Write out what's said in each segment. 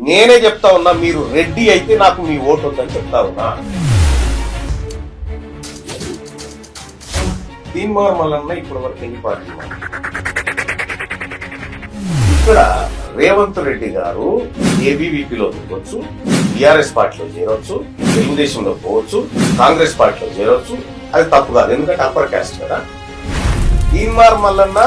నేనే చెప్తా ఉన్నా, మీరు రెడ్డి అయితే నాకు మీ ఓటు వద్దని చెప్తా ఉన్నా. తీన్మార్ మల్లన్న ఇప్పటి వరకు ఎన్ని పార్టీ ఇక్కడ రేవంత్ రెడ్డి గారు ఏబీవీపీలో దిగొచ్చు, టీఆర్ఎస్ పార్టీలో చేరవచ్చు, తెలుగుదేశంలో పోవచ్చు, కాంగ్రెస్ పార్టీలో చేరవచ్చు. అది తప్పు కాదు, ఎందుకంటే అప్పర్ క్యాస్ట్ కదా. తీన్మార్ మల్లన్న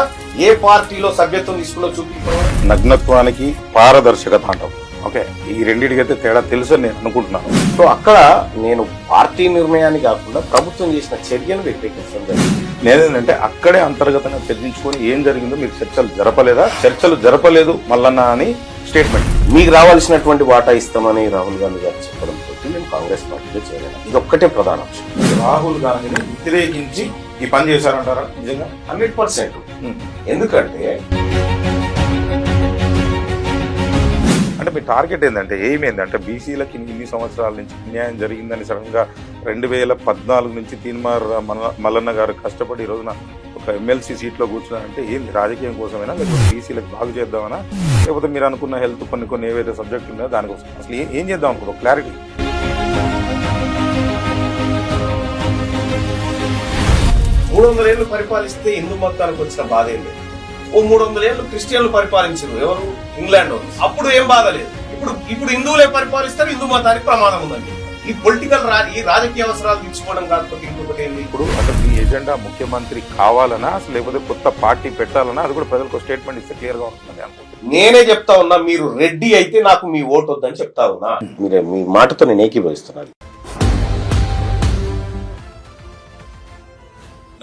ఏ పార్టీలో సభ్యత్వం తీసుకున్నా చూపించడం. నగ్నత్వానికి పారదర్శకత అంటాం. ఓకే, ఈ రెండింటికైతే తేడా తెలుసు అని నేను అనుకుంటున్నాను. సో అక్కడ నేను పార్టీ నిర్ణయాన్ని కాకుండా ప్రభుత్వం చేసిన చర్యను వ్యతిరేకించడం జరిగింది. నేనేంటంటే అక్కడే అంతర్గతంగా చర్చించుకొని ఏం జరిగిందో మీరు చర్చలు జరపలేదా? చర్చలు జరపలేదు మల్లన్న అని స్టేట్మెంట్. మీకు రావాల్సినటువంటి వాటా ఇస్తామని రాహుల్ గాంధీ గారు చెప్పడంతో నేను కాంగ్రెస్ పార్టీలో చేరాను. ఇది ఒక్కటే ప్రధాన అంశం. రాహుల్ గాంధీని వ్యతిరేకించి ఈ పని చేశారంటారా? నిజంగా 100%. ఎందుకంటే అంటే మీ టార్గెట్ ఏంటంటే ఏమైందంటే బీసీలకి ఇన్ని సంవత్సరాల నుంచి అన్యాయం జరిగిందని సడన్ గా 2014 నుంచి తీన్మార్ మల్లన్న గారు కష్టపడి ఈ రోజున ఒక ఎమ్మెల్సీ సీట్లో కూర్చున్నారంటే ఏంది రాజకీయం కోసమైనా, లేకపోతే బీసీలకు బాగు చేద్దామనా, లేకపోతే మీరు అనుకున్న హెల్త్ కొన్ని ఏవైతే సబ్జెక్ట్ ఉన్నాయో దానికోసం అసలు ఏం చేద్దాం అనుకో క్లారిటీ. మూడు 300 ఏళ్లు పరిపాలిస్తే హిందూ మతానికి వచ్చిన బాధ ఏం లేదు. ఓ 300 ఏళ్లు క్రిస్టియన్లు పరిపాలించారు, ఎవరు? ఇంగ్లాండ్. అప్పుడు ఏం బాధ లేదు. ఇప్పుడు హిందువులే పరిపాలిస్తారు, హిందూ మతానికి ప్రమాదం ఉందండి. ఈ పొలిటికల్ ఈ రాజకీయ అవసరాలు తీసుకోవడం కాకపోతే ఇంకొకటి ఏంటి? ఇప్పుడు అసలు మీ ఎజెండా ముఖ్యమంత్రి కావాలనా, అసలు లేకపోతే కొత్త పార్టీ పెట్టాలన్నా, అది కూడా ప్రజలకు స్టేట్మెంట్ ఇస్తే క్లియర్ గా వస్తుంది అనుకుంటున్నాను. నేనే చెప్తా ఉన్నా, మీరు రెడ్డి అయితే నాకు మీ ఓటు వద్దని చెప్తా ఉన్నా. మీరే మీ మాటతో నేను ఏకీభవిస్తున్నాను.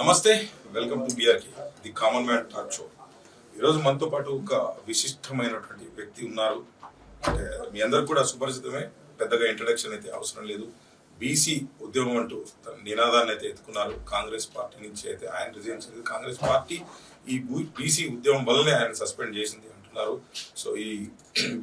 నమస్తే, welcome to BRK the common man talk show. ఈరోజు మనతో పాటు ఒక విశిష్టమైనటువంటి వ్యక్తి ఉన్నారు. అంటే మీ అందరికి కూడా సుపరిచితమే, పెద్దగా ఇంట్రడక్షన్ అయితే అవసరం లేదు. బీసీ ఉద్యమం అంటూ తన నినాదాన్ని అయితే ఎత్తుకున్నారు. కాంగ్రెస్ పార్టీ నుంచి అయితే ఆయన రిజైన్ చేయలేదు. కాంగ్రెస్ పార్టీ ఈ బీసీ ఉద్యమం వల్లనే ఆయన సస్పెండ్ చేసింది అంటున్నారు. సో ఈ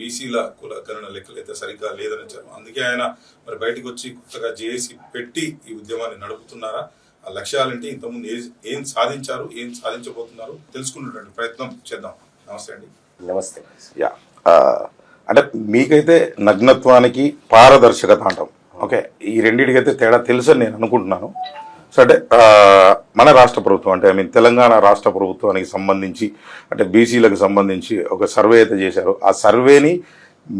బీసీల కుల గణన లెక్కలు అయితే సరిగ్గా లేదని చెప్పారు. అందుకే ఆయన మరి బయటకు వచ్చి కొత్తగా జేఏసీ పెట్టి ఈ ఉద్యమాన్ని నడుపుతున్నారా, ఆ లక్ష్యాలంటే ఇంతకుముందు ఏం సాధించారు, ఏం సాధించబోతున్నారు తెలుసుకున్నటువంటి ప్రయత్నం చేద్దాం. నమస్తే అండి. నమస్తే. యా, అంటే మీకైతే నగ్నత్వానికి పారదర్శకత అంటాం. ఓకే, ఈ రెండింటికైతే తేడా తెలుసు అని నేను అనుకుంటున్నాను. సో అంటే మన రాష్ట్ర ప్రభుత్వం అంటే తెలంగాణ రాష్ట్ర ప్రభుత్వానికి సంబంధించి అంటే బీసీలకు సంబంధించి ఒక సర్వే అయితే చేశారు. ఆ సర్వేని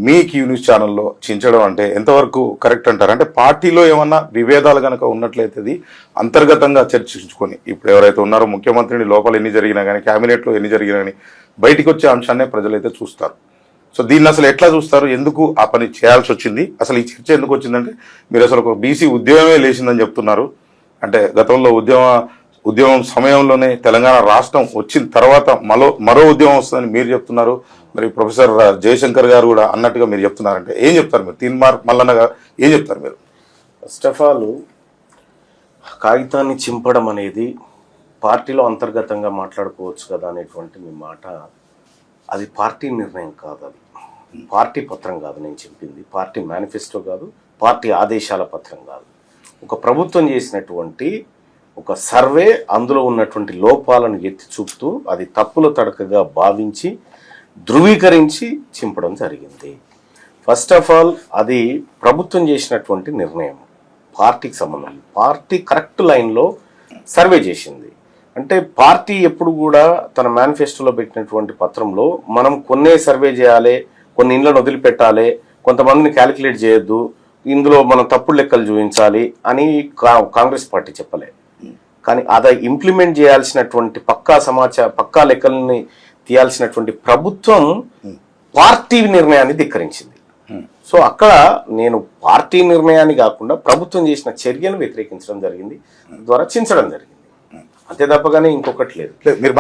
మీ క్యూ న్యూస్ ఛానల్లో చించడం అంటే ఎంతవరకు కరెక్ట్ అంటారు? అంటే పార్టీలో ఏమన్నా విభేదాలు కనుక ఉన్నట్లయితే అది అంతర్గతంగా చర్చించుకొని ఇప్పుడు ఎవరైతే ఉన్నారో ముఖ్యమంత్రిని లోపల ఎన్ని జరిగినా కానీ, క్యాబినెట్లో ఎన్ని జరిగినా కానీ బయటికి వచ్చే అంశాన్నే ప్రజలైతే చూస్తారు. సో దీన్ని అసలు ఎట్లా చూస్తారు? ఎందుకు ఆ పని చేయాల్సి వచ్చింది? అసలు ఈ చర్చ ఎందుకు వచ్చిందంటే మీరు అసలు ఒక బీసీ ఉద్యమమే లేచిందని చెప్తున్నారు. అంటే గతంలో ఉద్యమం సమయంలోనే తెలంగాణ రాష్ట్రం వచ్చిన తర్వాత మరో ఉద్యమం వస్తుందని మీరు చెప్తున్నారు. మరి ప్రొఫెసర్ జయశంకర్ గారు కూడా అన్నట్టుగా మీరు చెప్తున్నారంటే ఏం చెప్తారు మీరు? తీన్మార్ మల్లన్న గారు ఏం చెప్తారు మీరు? ఫస్ట్ ఆఫ్ ఆల్, కాగితాన్ని చింపడం అనేది పార్టీలో అంతర్గతంగా మాట్లాడుకోవచ్చు కదా అనేటువంటి మీ మాట, అది పార్టీ నిర్ణయం కాదు. అది పార్టీ పత్రం కాదు. నేను చెప్పింది పార్టీ మేనిఫెస్టో కాదు, పార్టీ ఆదేశాల పత్రం కాదు. ఒక ప్రభుత్వం చేసినటువంటి ఒక సర్వే, అందులో ఉన్నటువంటి లోపాలను ఎత్తి చూపుతూ అది తప్పుల తడకగా భావించి ధృవీకరించి చింపడం జరిగింది. ఫస్ట్ ఆఫ్ ఆల్, అది ప్రభుత్వం చేసినటువంటి నిర్ణయం, పార్టీకి సంబంధం. పార్టీ కరెక్ట్ లైన్లో సర్వే చేసింది. అంటే పార్టీ ఎప్పుడు కూడా తన మేనిఫెస్టోలో పెట్టినటువంటి పత్రంలో మనం కొన్నే సర్వే చేయాలి, కొన్ని ఇండ్లను వదిలిపెట్టాలి, కొంతమందిని క్యాలిక్యులేట్ చేయొద్దు, ఇందులో మనం తప్పుడు లెక్కలు చూపించాలి అని కాంగ్రెస్ పార్టీ చెప్పలే. కానీ అది ఇంప్లిమెంట్ చేయాల్సినటువంటి పక్కా లెక్కల్ని తీయాల్సినటువంటి ప్రభుత్వం పార్టీ నిర్ణయాన్ని ధిక్కరించింది. సో అక్కడ నేను పార్టీ నిర్ణయాన్ని కాకుండా ప్రభుత్వం చేసిన చర్యను వ్యతిరేకించడం జరిగింది, ద్వారా చించడం జరిగింది. అంతే తప్పగానే ఇంకొకటి లేదు. మీరు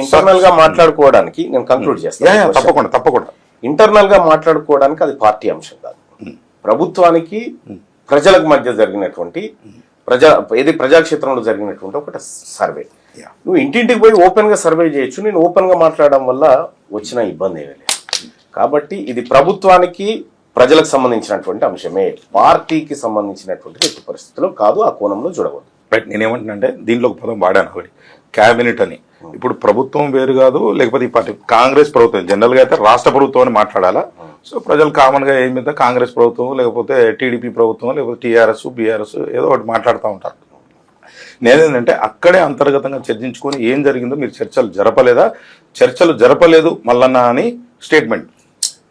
ఇంటర్నల్ గా మాట్లాడుకోవడానికి నేను కంక్లూడ్ చేస్తాను. తప్పకుండా ఇంటర్నల్ గా మాట్లాడుకోవడానికి అది పార్టీ అంశం కాదు. ప్రభుత్వానికి ప్రజలకు మధ్య జరిగినటువంటి ప్రజాక్షేత్రంలో జరిగినటువంటి ఒక సర్వే. నువ్వు ఇంటింటికి పోయి ఓపెన్ గా సర్వే చేయొచ్చు, నేను ఓపెన్ గా మాట్లాడడం వల్ల వచ్చిన ఇబ్బంది ఏమీ లేదు. కాబట్టి ఇది ప్రభుత్వానికి ప్రజలకు సంబంధించినటువంటి అంశమే, పార్టీకి సంబంధించినటువంటి ఎట్టి పరిస్థితుల్లో కాదు. ఆ కోణంలో చూడవద్దు. రైట్. నేనేమంటున్నానంటే దీంట్లో ఒక పదం వాడాను ఒకటి, క్యాబినెట్ అని. ఇప్పుడు ప్రభుత్వం వేరు కాదు, లేకపోతే ఈ పార్టీ కాంగ్రెస్ ప్రభుత్వం జనరల్ గా అయితే రాష్ట్ర ప్రభుత్వం అని మాట్లాడాలా. సో ప్రజలు కామన్గా ఏం మీద కాంగ్రెస్ ప్రభుత్వం లేకపోతే టీడీపీ ప్రభుత్వం లేకపోతే టీఆర్ఎస్ బీఆర్ఎస్ ఏదో ఒకటి మాట్లాడుతూ ఉంటారు. నేనేంటంటే అక్కడే అంతర్గతంగా చర్చించుకొని ఏం జరిగిందో మీరు చర్చలు జరపలేదు మల్లన్న అని స్టేట్మెంట్.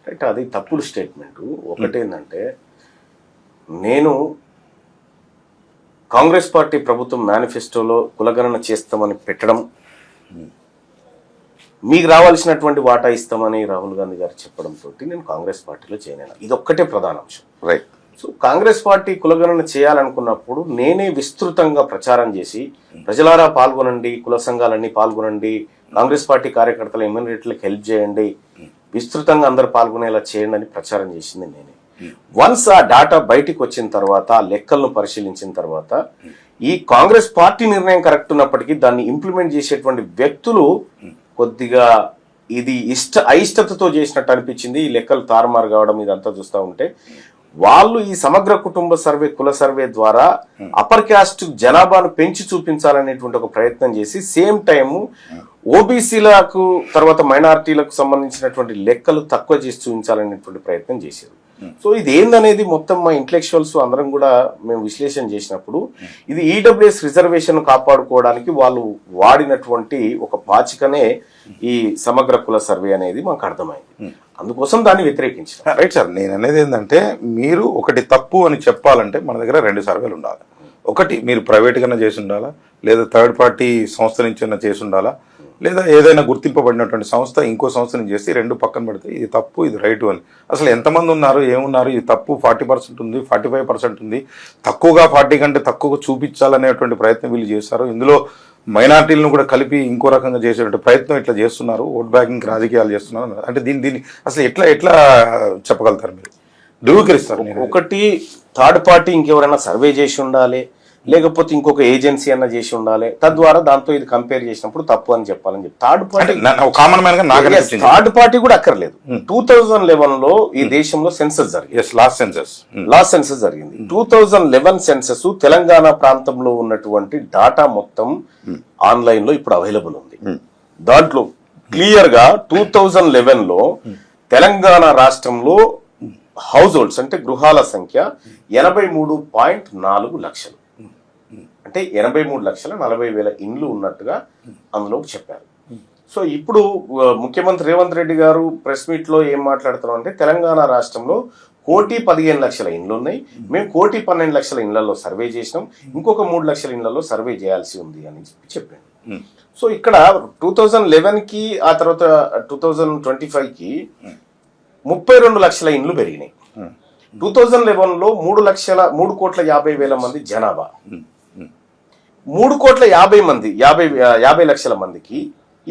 రైట్, అది తప్పుడు స్టేట్మెంట్. ఒకటేంటంటే నేను కాంగ్రెస్ పార్టీ ప్రభుత్వం మేనిఫెస్టోలో కులగణన చేస్తామని పెట్టడం, మీకు రావాల్సినటువంటి వాటా ఇస్తామని రాహుల్ గాంధీ గారు చెప్పడంతో నేను కాంగ్రెస్ పార్టీలో జాయిన్ అయినా. ఇది ఒక్కటే ప్రధాన అంశం. రైట్. సో కాంగ్రెస్ పార్టీ కులగణన చేయాలనుకున్నప్పుడు నేనే విస్తృతంగా ప్రచారం చేసి ప్రజలారా పాల్గొనండి, కుల సంఘాలన్నీ పాల్గొనండి, కాంగ్రెస్ పార్టీ కార్యకర్తల ఇమ్యూనిటీలకు హెల్ప్ చేయండి, విస్తృతంగా అందరు పాల్గొనేలా చేయండి అని ప్రచారం చేసింది నేనే. వన్స్ ఆ డాటా బయటికి వచ్చిన తర్వాత, ఆ లెక్కలను పరిశీలించిన తర్వాత ఈ కాంగ్రెస్ పార్టీ నిర్ణయం కరెక్ట్ ఉన్నప్పటికీ దాన్ని ఇంప్లిమెంట్ చేసేటువంటి వ్యక్తులు కొద్దిగా ఇది అయిష్టతతో చేసినట్టు అనిపించింది. ఈ లెక్కలు తారుమారు కావడం ఇదంతా చూస్తూ ఉంటే వాళ్ళు ఈ సమగ్ర కుటుంబ సర్వే, కుల సర్వే ద్వారా అప్పర్ క్యాస్ట్ జనాభాను పెంచి చూపించాలనేటువంటి ఒక ప్రయత్నం చేసి సేమ్ టైము ఓబీసీలకు తర్వాత మైనారిటీలకు సంబంధించినటువంటి లెక్కలు తక్కువ చేసి చూపించాలనేటువంటి ప్రయత్నం చేశారు. సో ఇది ఏందనేది మొత్తం మా ఇంటలెక్చువల్స్ అందరం కూడా మేము విశ్లేషణ చేసినప్పుడు ఇది ఈడబ్ల్యూఎస్ రిజర్వేషన్ కాపాడుకోవడానికి వాళ్ళు వాడినటువంటి ఒక పాచికనే ఈ సమగ్ర కుల సర్వే అనేది మాకు అర్థమైంది. అందుకోసం దాన్ని వ్యతిరేకించారు. రైట్ సార్, నేను అనేది ఏంటంటే మీరు ఒకటి తప్పు అని చెప్పాలంటే మన దగ్గర 2 సర్వేలు ఉండాలి. ఒకటి మీరు ప్రైవేట్గానే చేసి ఉండాలా, లేదా థర్డ్ పార్టీ సంస్థ నుంచి చేసి ఉండాలా, లేదా ఏదైనా గుర్తింపబడినటువంటి సంస్థ ఇంకో సంస్థని చేసి 2 పక్కన పెడితే ఇది తప్పు ఇది రైటు అని. అసలు ఎంతమంది ఉన్నారు, ఏమున్నారు, ఇది తప్పు 40% ఉంది, 45% ఉంది, తక్కువగా 40 కంటే తక్కువగా చూపించాలనేటువంటి ప్రయత్నం వీళ్ళు చేస్తారు. ఇందులో మైనార్టీలను కూడా కలిపి ఇంకో రకంగా చేసేటువంటి ప్రయత్నం ఇట్లా చేస్తున్నారు, ఓట్ బ్యాంకింగ్ రాజకీయాలు చేస్తున్నారు. అంటే దీన్ని అసలు ఎట్లా చెప్పగలుగుతారు, మీరు ధృవీకరిస్తారు? ఒకటి థర్డ్ పార్టీ ఇంకెవరైనా సర్వే చేసి ఉండాలి, లేకపోతే ఇంకొక ఏజెన్సీ అన్న చేసి ఉండాలి, తద్వారా దాంతో ఇది కంపేర్ చేసినప్పుడు తప్పు అని చెప్పాలని చెప్పి థర్డ్ పార్టీ కూడా అక్కర్లేదు. 2011 లో ఈ దేశంలో సెన్సస్ జరిగింది. లాస్ట్ సెన్సస్ జరిగింది. 2011 సెన్సస్ తెలంగాణ ప్రాంతంలో ఉన్నటువంటి డాటా మొత్తం ఆన్లైన్ లో ఇప్పుడు అవైలబుల్ ఉంది. దాంట్లో క్లియర్ గా 2011 లో తెలంగాణ రాష్ట్రంలో హౌస్ హోల్డ్స్ అంటే గృహాల సంఖ్య 83.4 లక్షలు, అంటే 83,40,000 ఇండ్లు ఉన్నట్టుగా అందులో చెప్పారు. సో ఇప్పుడు ముఖ్యమంత్రి రేవంత్ రెడ్డి గారు ప్రెస్ మీట్ లో ఏం మాట్లాడుతున్నాం అంటే తెలంగాణ రాష్ట్రంలో 1,15,00,000 ఇండ్లు ఉన్నాయి, మేము 1,12,00,000 ఇండ్లలో సర్వే చేసినాం, ఇంకొక 3 లక్షల ఇండ్లలో సర్వే చేయాల్సి ఉంది అని చెప్పాను. సో ఇక్కడ 2011 కి ఆ తర్వాత 2025 కి 32 లక్షల ఇండ్లు పెరిగినాయి. 2011 లో 3,50,000 మంది జనాభా, 3,50,00,000 లక్షల మందికి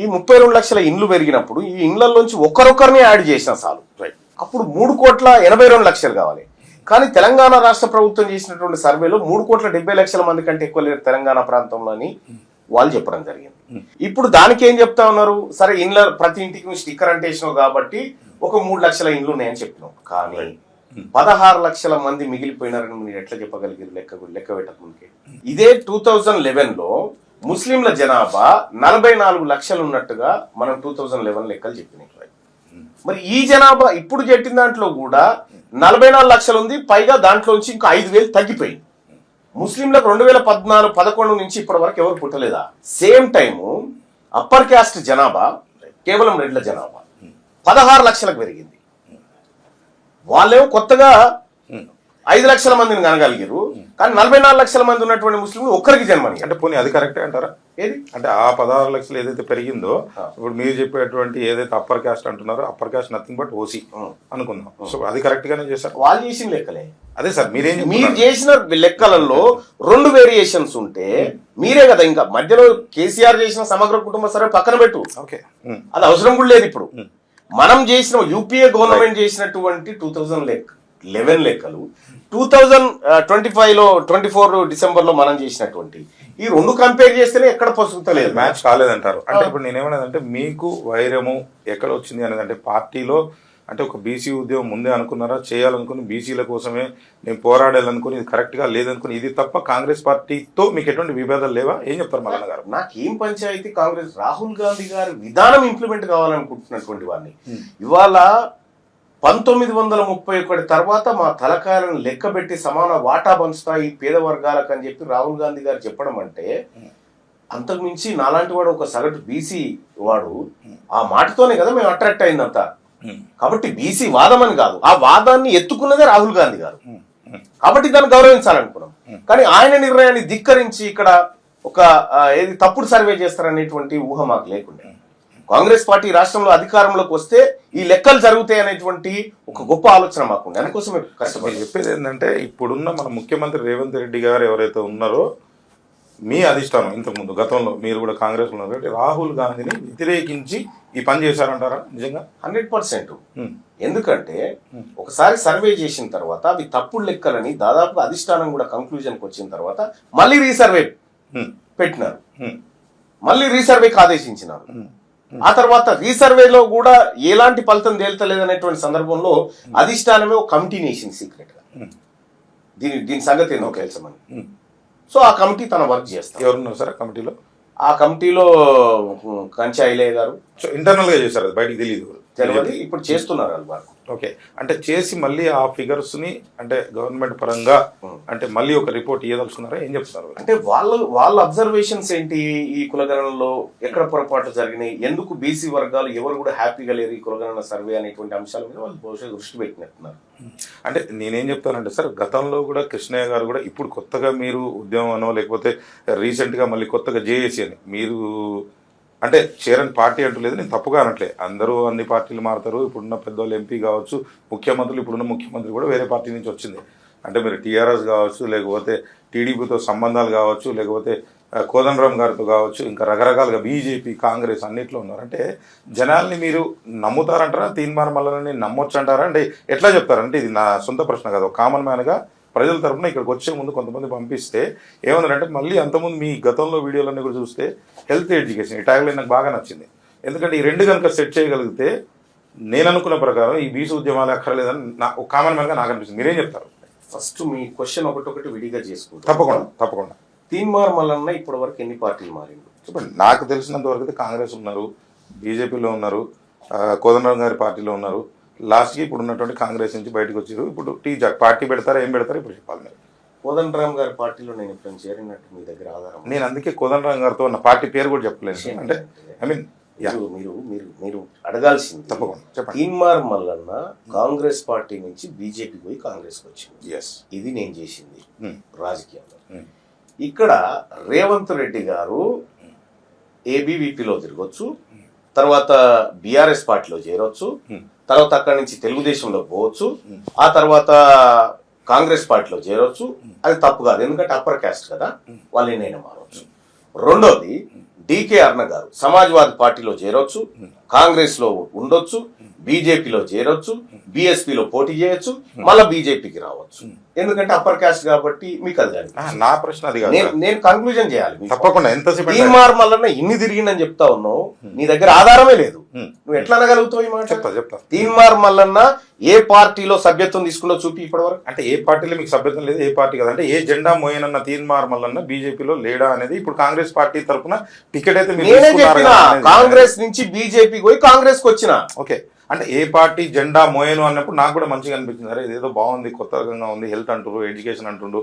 ఈ 32 లక్షల ఇండ్లు పెరిగినప్పుడు ఈ ఇండ్లలోంచి ఒకరొకరిని యాడ్ చేసిన చాలు, అప్పుడు 3,82,00,000 కావాలి. కానీ తెలంగాణ రాష్ట్ర ప్రభుత్వం చేసినటువంటి సర్వేలో 3,70,00,000 మంది కంటే ఎక్కువ లేరు తెలంగాణ ప్రాంతంలో అని వాళ్ళు చెప్పడం జరిగింది. ఇప్పుడు దానికి ఏం చెప్తా ఉన్నారు, సరే ఇండ్ల ప్రతి ఇంటికి స్టిక్కర్ అంటేసినావు కాబట్టి ఒక 3 లక్షల ఇండ్లు ఉన్నాయని చెప్పినాం, కానీ 16 లక్షల మంది మిగిలిపోయినారని మీరు ఎట్లా చెప్పగలిగారు లెక్క పెట్టకముందుకే? ఇదే 2011 లో ముస్లింల జనాభా 44 లక్షలు ఉన్నట్టుగా మనం 2011 లెక్కలు చెప్పినాయి. మరి ఈ జనాభా ఇప్పుడు చెప్పిన దాంట్లో కూడా 44 లక్షలు ఉంది, పైగా దాంట్లోంచి ఇంకా 5,000 తగ్గిపోయింది. ముస్లింలకు 2014-11 నుంచి ఇప్పటి వరకు ఎవరు పుట్టలేదా? సేమ్ టైము అప్పర్ క్యాస్ట్ జనాభా కేవలం రెడ్ల జనాభా 16 లక్షలకు పెరిగింది. వాళ్ళేమో కొత్తగా 5 లక్షల మందిని కనగలిగారు, కానీ 44 లక్షల మంది ఉన్నటువంటి ముస్లింలు ఒక్కరికి జన్మని. అంటే పోనీ అది కరెక్టే అంటారా? ఏది అంటే ఆ 16 లక్షలు ఏదైతే పెరిగిందో, ఇప్పుడు మీరు చెప్పేటువంటి ఏదైతే అప్పర్ క్యాస్ట్ అంటున్నారో, upper caste nothing but OC అనుకుందాం. సో అది కరెక్ట్ గానే చేశారు. వాళ్ళు చేసిన లెక్కలే అదే సార్, మీరు చేసిన లెక్కలలో 2 వేరియేషన్స్ ఉంటే మీరే కదా, ఇంకా మధ్యలో కేసీఆర్ చేసిన సమగ్ర కుటుంబ సర్వే పక్కన పెట్టు, అది అవసరం కూడా లేదు. ఇప్పుడు మనం చేసిన యూపీఏ గవర్నమెంట్ చేసినటువంటి 2011 లెక్కలు 2025 లో 24 డిసెంబర్ లో మనం చేసినటువంటి ఈ 2 కంపేర్ చేస్తేనే ఎక్కడ పసుగుతలేదు, మ్యాచ్ కాలేదంటారు. అంటే ఇప్పుడు నేనేమన్నదంటే మీకు వైరము ఎక్కడ వచ్చింది అనేది, అంటే పార్టీలో అంటే ఒక బీసీ ఉద్యమం ముందే అనుకున్నారా, చేయాలనుకుని బీసీల కోసమే నేను పోరాడాలనుకుని ఇది కరెక్ట్గా లేదనుకుని ఇది తప్ప కాంగ్రెస్ పార్టీతో మీకు ఎటువంటి విభేదాలు లేవా? ఏం చెప్తారు మల్లన్న గారు? నాకేం పంచాయతీ కాంగ్రెస్ రాహుల్ గాంధీ గారి విధానం ఇంప్లిమెంట్ కావాలనుకుంటున్నటువంటి వాడిని. ఇవాళ 1931 తర్వాత మా తలకాయలను లెక్కబెట్టి సమాన వాటా పంచుతాయి పేద వర్గాలకు అని చెప్పి రాహుల్ గాంధీ గారు చెప్పడం అంటే అంతకుమించి నాలాంటి వాడు ఒక సగటు బీసీ వాడు ఆ మాటతోనే కదా మేము అట్రాక్ట్ అయిందంతా. కాబట్టి బీసీ వాదం అని కాదు, ఆ వాదాన్ని ఎత్తుకున్నదే రాహుల్ గాంధీ గారు. కాబట్టి దాన్ని గౌరవించాలనుకున్నాం. కానీ ఆయన నిర్ణయాన్ని ధిక్కరించి ఇక్కడ ఒక ఏది తప్పుడు సర్వే చేస్తారనేటువంటి ఊహ మాకు లేకుండే. కాంగ్రెస్ పార్టీ రాష్ట్రంలో అధికారంలోకి వస్తే ఈ లెక్కలు జరుగుతాయి అనేటువంటి ఒక గొప్ప ఆలోచన మాకుండే. అందుకోసమే కష్టపడి చెప్పేది ఏంటంటే ఇప్పుడున్న మన ముఖ్యమంత్రి రేవంత్ రెడ్డి గారు ఎవరైతే ఉన్నారో మీ అధిష్టానం ఇంతకుముందు గతంలో మీరు కూడా కాంగ్రెస్ ఉన్నారు కాబట్టి రాహుల్ గాంధీని వ్యతిరేకించి ఈ పని చేశారంటారా నిజంగా? 100%. ఎందుకంటే ఒకసారి సర్వే చేసిన తర్వాత అవి తప్పుడు లెక్కలని దాదాపు అధిష్టానం కూడా కంక్లూజన్కి వచ్చిన తర్వాత మళ్ళీ రీసర్వే పెట్టినారు, మళ్ళీ రీసర్వేకి ఆదేశించినారు. ఆ తర్వాత రీసర్వేలో కూడా ఎలాంటి ఫలితం తేల్తలేదనేటువంటి సందర్భంలో అధిష్టానమే ఒక కమిటీని వేసింది సీక్రెట్ గా. దీని సంగతి ఏందో తెలుసమని. సో ఆ కమిటీ తన వర్క్ చేస్తారు. ఎవరున్నారు సార్ ఆ కమిటీలో? ఆ కమిటీలో కంచా ఐలయ్య గారు. సో ఇంటర్నల్ గా చేశారు, అది బయటికి తెలియదు. ఇప్పుడు చేస్తున్నారు వాళ్ళు వర్క్. ఓకే, అంటే చేసి మళ్ళీ ఆ ఫిగర్స్ ని అంటే గవర్నమెంట్ పరంగా అంటే మళ్ళీ ఒక రిపోర్ట్ ఇవ్వదలుచుకున్నారా, ఏం చెప్తున్నారు? అంటే వాళ్ళ అబ్జర్వేషన్స్ ఏంటి, ఈ కులగణనలో ఎక్కడ పొరపాట్లు జరిగినాయి, ఎందుకు బీసీ వర్గాలు ఎవరు కూడా హ్యాపీగా లేరు ఈ కులగణన సర్వే అనేటువంటి అంశాల మీద వాళ్ళు బహుశా దృష్టి పెట్టినట్టున్నారు. అంటే నేనేం చెప్తానంటే సార్, గతంలో కూడా కృష్ణయ్య గారు కూడా ఇప్పుడు కొత్తగా మీరు ఉద్యమనో లేకపోతే రీసెంట్ గా మళ్ళీ కొత్తగా జేఏసీ అని మీరు అంటే చేరని పార్టీ అంటూ లేదు, నేను తప్పుగా అనట్లే. అందరూ అన్ని పార్టీలు మారుతారు. ఇప్పుడున్న పెద్దోళ్ళు ఎంపీ కావచ్చు, ముఖ్యమంత్రులు ఇప్పుడున్న ముఖ్యమంత్రి కూడా వేరే పార్టీ నుంచి వచ్చింది. అంటే మీరు టీఆర్ఎస్ కావచ్చు, లేకపోతే టీడీపీతో సంబంధాలు కావచ్చు, లేకపోతే కోదండరామ్ గారితో కావచ్చు, ఇంకా రకరకాలుగా బీజేపీ, కాంగ్రెస్ అన్నిట్లో ఉన్నారు. అంటే జనాల్ని మీరు నమ్ముతారంటారా, తీన్మార్ మల్లనని నమ్మొచ్చు అంటారా? అంటే ఎట్లా చెప్తారంటే ఇది నా సొంత ప్రశ్న కాదు, కామన్ మ్యాన్గా ప్రజల తరఫున ఇక్కడికి వచ్చే ముందు కొంతమంది పంపిస్తే ఏమన్నారంటే, మళ్ళీ అంతకుముందు మీ గతంలో వీడియోలన్నీ కూడా చూస్తే హెల్త్ ఎడ్యుకేషన్ ఈ ట్యాగ్లైన్ నాకు బాగా నచ్చింది. ఎందుకంటే ఈ రెండు కనుక సెట్ చేయగలిగితే నేను అనుకున్న ప్రకారం ఈ బీసీ ఉద్యమాలు అక్కర్లేదని ఒక కామన్ మ్యాన్గా నాకు అనిపిస్తుంది. మీరేం చెప్తారు? ఫస్ట్ మీ క్వశ్చన్ ఒకటి విడిగా చేసుకుంటారు. తప్పకుండా. తీన్మార్ మల్లన్న ఇప్పటి వరకు ఎన్ని పార్టీలు మారిండు చెప్పండి. నాకు తెలిసినంత వరకు అయితే కాంగ్రెస్ ఉన్నారు, బీజేపీలో ఉన్నారు, కోదండరామ్ గారి పార్టీలో ఉన్నారు. లాస్ట్కి ఇప్పుడు ఉన్నటువంటి కాంగ్రెస్ నుంచి బయటకు వచ్చారు. ఇప్పుడు పార్టీ పెడతారా, ఏం పెడతారా ఇప్పుడు చెప్పాలి మీరు. కోదండరామ్ గారి పార్టీలో నేను ఇప్పుడు చేరినట్టు మీ దగ్గర ఆధారం? నేను అందుకే కోదండరామ్ గారితో ఉన్న పార్టీ పేరు కూడా చెప్పలేను. అంటే ఐ మీన్ మీరు అడగాల్సింది తప్పకుండా చెప్పండి. తీన్మార్ మల్లన్న కాంగ్రెస్ పార్టీ నుంచి బీజేపీ పోయి కాంగ్రెస్ వచ్చింది. ఎస్, ఇది నేను చేసింది రాజకీయాల్లో. ఇక్కడ రేవంత్ రెడ్డి గారు ఏబీవీపీలో తిరగొచ్చు, తర్వాత బీఆర్ఎస్ పార్టీలో చేరొచ్చు, తర్వాత అక్కడి నుంచి తెలుగుదేశంలో పోవచ్చు, ఆ తర్వాత కాంగ్రెస్ పార్టీలో చేరొచ్చు. అది తప్పు కాదు, ఎందుకంటే అప్పర్ క్యాస్ట్ కదా, వాళ్ళు నేను మారవచ్చు. రెండోది, డికే అర్ణ గారు సమాజ్వాదీ పార్టీలో చేరొచ్చు, కాంగ్రెస్ లో ఉండొచ్చు, బీజేపీలో చేరొచ్చు, బీఎస్పీలో పోటీ చేయొచ్చు, మళ్ళీ బీజేపీకి రావచ్చు. ఎందుకంటే అప్పర్ క్యాస్ట్ కాబట్టి మీకు అది నా ప్రశ్న అది నేను కంక్లూజన్ చేయాలి. తప్పకుండా ఎంతసేపు తీన్మార్ మల్లన్న ఇన్ని తిరిగిందని చెప్తా ఉన్నావు, నీ దగ్గర ఆధారమే లేదు, నువ్వు ఎట్లా అనగలుగుతావు ఈ మాట? చెప్తా. తీన్మార్ మల్లన్న ఏ పార్టీలో సభ్యత్వం తీసుకున్నా చూపి ఇప్పటి వరకు. అంటే ఏ పార్టీలో మీకు సభ్యత్వం లేదు, ఏ పార్టీ కదా, అంటే ఏ జెండా మోయనన్న తీన్మార్ మల్లన్న బీజేపీలో లేడా అనేది ఇప్పుడు కాంగ్రెస్ పార్టీ తరఫున టికెట్ అయితే నేనే చెప్పిన, కాంగ్రెస్ నుంచి బీజేపీకి పోయి కాంగ్రెస్ కి వచ్చిన. ఓకే, అంటే ఏ పార్టీ జెండా మోయను అన్నప్పుడు నాకు కూడా మంచిగా అనిపించింది. అరే ఇదేదో బాగుంది, కొత్త రకంగా ఉంది, హెల్త్ అంటారు, ఎడ్యుకేషన్ అంటుండ్రు,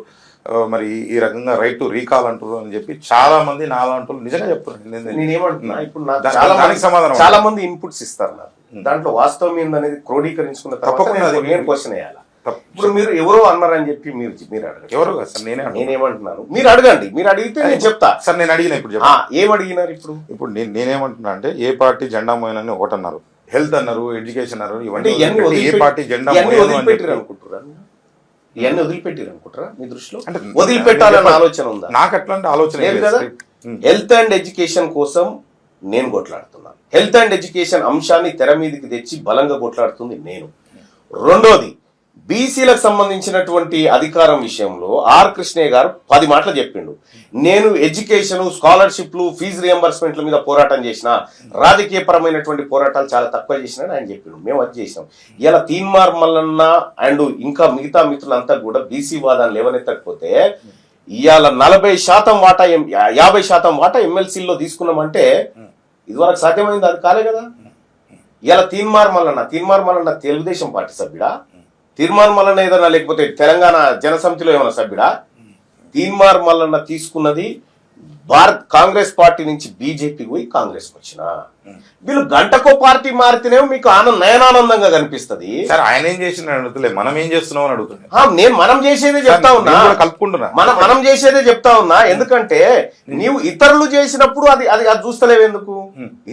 మరి ఈ రకంగా రైట్ టు రీకాల్ అంటారు అని చెప్పి చాలా మంది నాలంటూ నిజంగా చెప్తున్నారు. నేనేమంటున్నా, ఇప్పుడు సమాధానం చాలా మంది ఇన్పుట్స్ ఇస్తారు నాకు, దాంట్లో వాస్తవం ఏందనేది క్రోడీకరించుకున్న తర్వాత నేను క్వశ్చన్ వేయాలి. ఇప్పుడు మీరు ఎవరో అన్నారని చెప్పి మీరు అడగండి. ఎవరో కదా సార్, నేనేమంటున్నాను, మీరు అడగండి, మీరు అడిగితే నేను చెప్తా. సార్ నేను అడిగిన ఇప్పుడు ఏం అడిగినారు? ఇప్పుడు నేనేమంటున్నా అంటే ఏ పార్టీ జెండా మోయనని ఒకటి అన్నారు, హెల్త్ అన్నారు, ఎడ్యుకేషన్ అన్నారు, ఇవన్నీ ఏ పార్టీ జెండా వదిలిపెట్టారు అనుకుంటారా? ఇవన్నీ వదిలిపెట్టారు అనుకుంటారా మీ దృష్టిలో? అంటే వదిలిపెట్టాలన్న ఆలోచన ఉందా? నాకు అట్లాంటి ఆలోచన లేదు కదా. హెల్త్ అండ్ ఎడ్యుకేషన్ కోసం నేను కొట్లాడుతున్నాను. హెల్త్ అండ్ ఎడ్యుకేషన్ అంశాన్ని తెర మీదకి తెచ్చి బలంగా కొట్లాడుతుంది నేను. రెండోది, బీసీలకు సంబంధించినటువంటి అధికారం విషయంలో ఆర్ కృష్ణయ్య గారు 10 మాటలు చెప్పిండు. నేను ఎడ్యుకేషన్, స్కాలర్షిప్లు, ఫీజు రియంబర్స్మెంట్ల మీద పోరాటం చేసిన, రాజకీయ పరమైనటువంటి పోరాటాలు చాలా తక్కువ చేసినాడు ఆయన చెప్పిండు. మేము అది చేసినాం. ఇలా తీన్మార్ మల్లన్న అండ్ ఇంకా మిగతా మిత్రులంతా కూడా బీసీ వాదాన్ని లేవనెత్తకపోతే ఇవాళ 40% వాటా 50% వాటా ఎమ్మెల్సీల్లో తీసుకున్నామంటే ఇదివరకు సాధ్యమైంది, అది కాలే కదా. ఇలా తీన్మార్ మల్లన్న తెలుగుదేశం పార్టీ సభ్యుడా? తీన్మార్ మల్లన్న ఏదైనా లేకపోతే తెలంగాణ జనసమితిలో ఏమైనా సభ్యుడా? తీన్మార్ మల్లన్న తీసుకున్నది కాంగ్రెస్ పార్టీ నుంచి బీజేపీ పోయి కాంగ్రెస్ వచ్చిన వీళ్ళు గంటకో పార్టీ మారితేనేమో మీకు నయనానందంగా కనిపిస్తది. సార్ ఆయన ఏం చేసిన అడుగుతలే, మనం ఏం చేస్తున్నాం అని అడుగుతున్నా. నేను మనం చేసేదే చెప్తా ఉన్నా, కలుపుకుంటున్నా, మనం చేసేదే చెప్తా ఉన్నా. ఎందుకంటే నీవు ఇతరులు చేసినప్పుడు అది అది అది చూస్తలేవు ఎందుకు?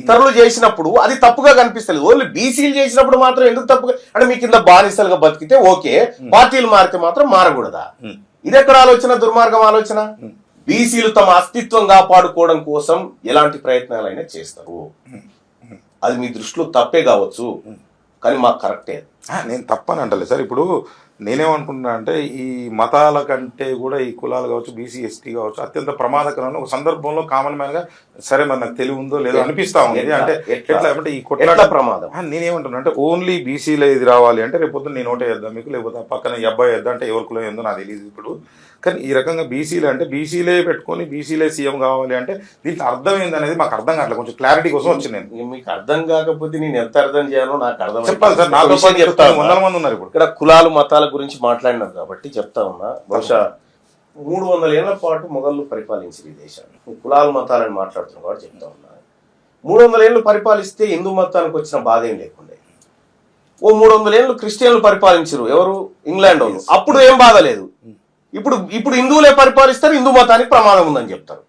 ఇతరులు చేసినప్పుడు అది తప్పుగా కనిపిస్తలేదు. ఓన్లీ బీసీలు చేసినప్పుడు మాత్రం ఎందుకు తప్పుగా? అంటే మీ కింద బానిసలుగా బతికితే ఓకే, పార్టీలు మారితే మాత్రం మారకూడదా? ఇదెక్కడ ఆలోచన? దుర్మార్గం ఆలోచన. బీసీలు తమ అస్తిత్వం కాపాడుకోవడం కోసం ఎలాంటి ప్రయత్నాలైనా చేస్తారు. అది మీ దృష్టిలో తప్పే కావచ్చు, కానీ మాకు కరెక్టే. నేను తప్పని అంటలేదు సార్. ఇప్పుడు నేనేమనుకుంటున్నా అంటే ఈ మతాల కంటే కూడా ఈ కులాలు కావచ్చు, బీసీ ఎస్టీ కావచ్చు, అత్యంత ప్రమాదకరమైన ఒక సందర్భంలో కామన్ మ్యాన్ గా సరే మరి నాకు తెలివి ఉందో లేదో అనిపిస్తా ఉంది. అంటే ఎట్లా అంటే ఈ కొట్లాట ప్రమాదం. నేనేమంటున్నా అంటే ఓన్లీ బీసీలో ఇది రావాలి అంటే రేపు నేను ఓటే వేద్దాం మీకు, లేకపోతే పక్కన ఈ అబ్బాయి వేద్దాం అంటే ఎవరి కులం ఏందో నాకు తెలియదు ఇప్పుడు. కానీ ఈ రకంగా బీసీలు అంటే బీసీలే పెట్టుకొని బీసీలే సీఎం కావాలి అంటే దీంట్లో అర్థం ఏందనేది మాకు అర్థం కావట్లేదు. కొంచెం క్లారిటీ కోసం వచ్చింది. నేను మీకు అర్థం కాకపోతే నేను ఎంత అర్థం చేయాలో నాకు అర్థం చెప్పాలి సార్. నాతో పాటు చెప్తాను, వందల మంది ఉన్నారు ఇప్పుడు ఇక్కడ కులాలు మతాల గురించి మాట్లాడినారు కాబట్టి చెప్తా ఉన్నా. బహుశా 300 ఏళ్ల పాటు మొఘళ్ళు పరిపాలించారు ఈ దేశాన్ని. కులాలు మతాలని మాట్లాడుతున్నా కాబట్టి చెప్తా ఉన్నా. 300 ఏళ్ళు పరిపాలిస్తే హిందూ మతానికి వచ్చిన బాధ ఏం లేకుండే. ఓ 300 ఏళ్ళు క్రిస్టియన్లు పరిపాలించారు, ఎవరు? ఇంగ్లాండ్ వాళ్ళు. అప్పుడు ఏం బాధ లేదు. ఇప్పుడు హిందువులే పరిపాలిస్తారు, హిందూ మతానికి ప్రమాదం ఉందని చెప్తారు.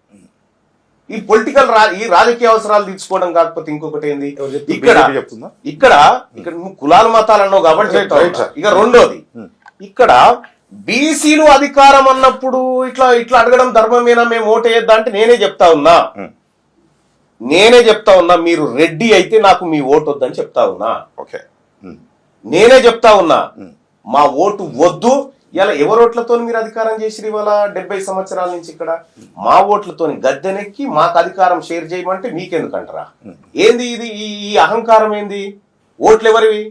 ఈ పొలిటికల్ ఈ రాజకీయ అవసరాలు తీర్చుకోవడం కాకపోతే ఇంకొకటి ఏంది? ఇక్కడ కులాల మతాలు అన్నావు కాబట్టి చెప్తా. ఇక రెండోది, ఇక్కడ బీసీలు అధికారం అన్నప్పుడు ఇట్లా ఇట్లా అడగడం ధర్మమేనా? మేము ఓటేద్దా అంటే నేనే చెప్తా ఉన్నా మీరు రెడ్డి అయితే నాకు మీ ఓటు వద్దని చెప్తా ఉన్నా. నేనే చెప్తా ఉన్నా మా ఓటు వద్దు. ఇలా ఎవరి ఓట్లతో మీరు అధికారం చేసిరు ఇవాళ 70 సంవత్సరాల నుంచి? ఇక్కడ మా ఓట్లతో గద్దెనెక్కి మాకు అధికారం షేర్ చేయమంటే మీకెందుకంటారా? ఏంది ఇది? ఈ అహంకారం ఏంది? ఓట్లు ఎవరివి?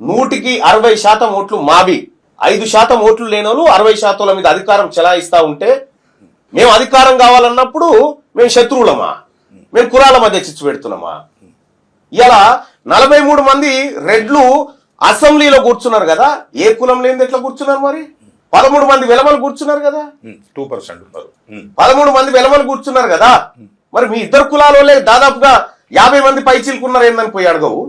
100కి 60% ఓట్లు మావి. 5% ఓట్లు లేనోళ్ళు 60% మీద అధికారం చెలాయిస్తా ఉంటే మేము అధికారం కావాలన్నప్పుడు మేము శత్రువులమా? మేము కులాల మధ్య చిచ్చు పెడుతున్నామా? ఇలా 43 మంది రెడ్లు అసెంబ్లీలో కూర్చున్నారు కదా, ఏ కులం లేని ఎట్లా కూర్చున్నారు? మరి 13 మంది వెలమలు కూర్చున్నారు కదా, 2% 13 మంది వెలమలు కూర్చున్నారు కదా. మరి మీ ఇద్దరు కులాల దాదాపుగా 50 మంది పైచీలుకున్నారు ఏందని పోయి అడగవు?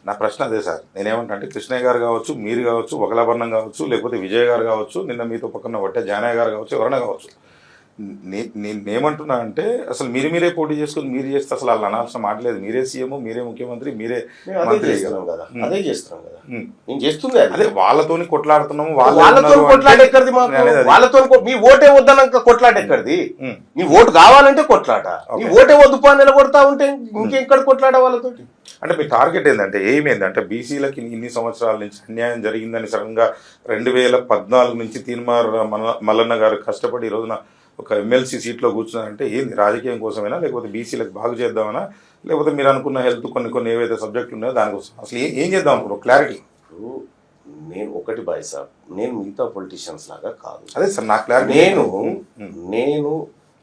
నా ప్రశ్న అదే సార్. నేనేమంటే కృష్ణయ్య గారు కావచ్చు, మీరు కావచ్చు, ఒకలాభరణం కావచ్చు, లేకపోతే విజయ్ గారు కావచ్చు, నిన్న మీతో పక్కన వట్టే జానయ్య గారు కావచ్చు, ఎవరైనా కావచ్చు, నేనేమంటున్నా అంటే అసలు మీరే పోటీ చేసుకుని మీరు చేస్తే అసలు వాళ్ళు అనాల్సిన మాటలేదు. మీరే సీఎం, మీరే ముఖ్యమంత్రి, మీరే మంత్రి కదా. అదే చేస్తున్నాం కదా, నేను చేస్తుంది అదే. వాళ్ళతోని కొట్లాడుతున్నాము. వాళ్ళతో కొట్లాట ఎక్కడిది? వాళ్ళతో మీ ఓటే వద్దన్నాక కొట్లాట ఎక్కడిది? నీ ఓటు కావాలంటే కొట్లాట, నీ ఓటే వద్దు పా నిలబడతా ఉంటే ఇంకెక్కడ కొట్లాట వాళ్ళతో? అంటే మీ టార్గెట్ ఏంటంటే ఏమైందంటే బీసీలకి ఇన్ని సంవత్సరాల నుంచి అన్యాయం జరిగిందని సడన్గా 2014 నుంచి తీన్మార్ మల్లన్న గారు కష్టపడి ఈ రోజున ఒక ఎమ్మెల్సీ సీట్లో కూర్చున్నారంటే ఏంది? రాజకీయం కోసమైనా, లేకపోతే బీసీలకు బాగు చేద్దామనా, లేకపోతే మీరు అనుకున్న హెల్త్ కొన్ని ఏవైతే సబ్జెక్టులు ఉన్నాయో దానికోసం అసలు ఏం చేద్దాం అనుకుంటారు? క్లారిటీ. నేను ఒకటి బాయ్ సార్, నేను మిగతా పొలిటీషియన్స్ లాగా కాదు. అదే సార్ నా క్లారిటీ. నేను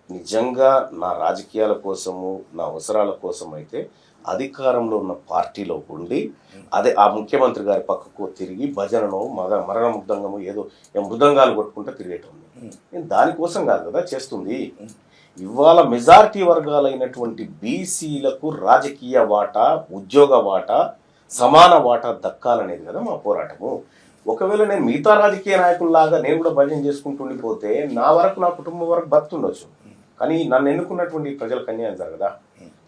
నిజంగా నా రాజకీయాల కోసము, నా అవసరాల కోసం అయితే అధికారంలో ఉన్న పార్టీలో ఉండి అదే ఆ ముఖ్యమంత్రి గారి పక్కకు తిరిగి భజనను మరణముగ్ధంగము ఏదో మృదంగాలు కొట్టుకుంటూ తిరిగేటోంది. నేను దానికోసం కాదు కదా చేస్తుంది. ఇవాళ మెజారిటీ వర్గాలైనటువంటి బీసీలకు రాజకీయ వాటా, ఉద్యోగ వాటా, సమాన వాటా దక్కాలనేది కదా మా పోరాటము. ఒకవేళ నేను మిగతా రాజకీయ నాయకుల్లాగా నేను కూడా భజన చేసుకుంటుండిపోతే నా వరకు, నా కుటుంబం వరకు బతుండొచ్చు, కానీ నన్ను ఎన్నుకున్నటువంటి ప్రజలకు అన్యాయం జరగదా?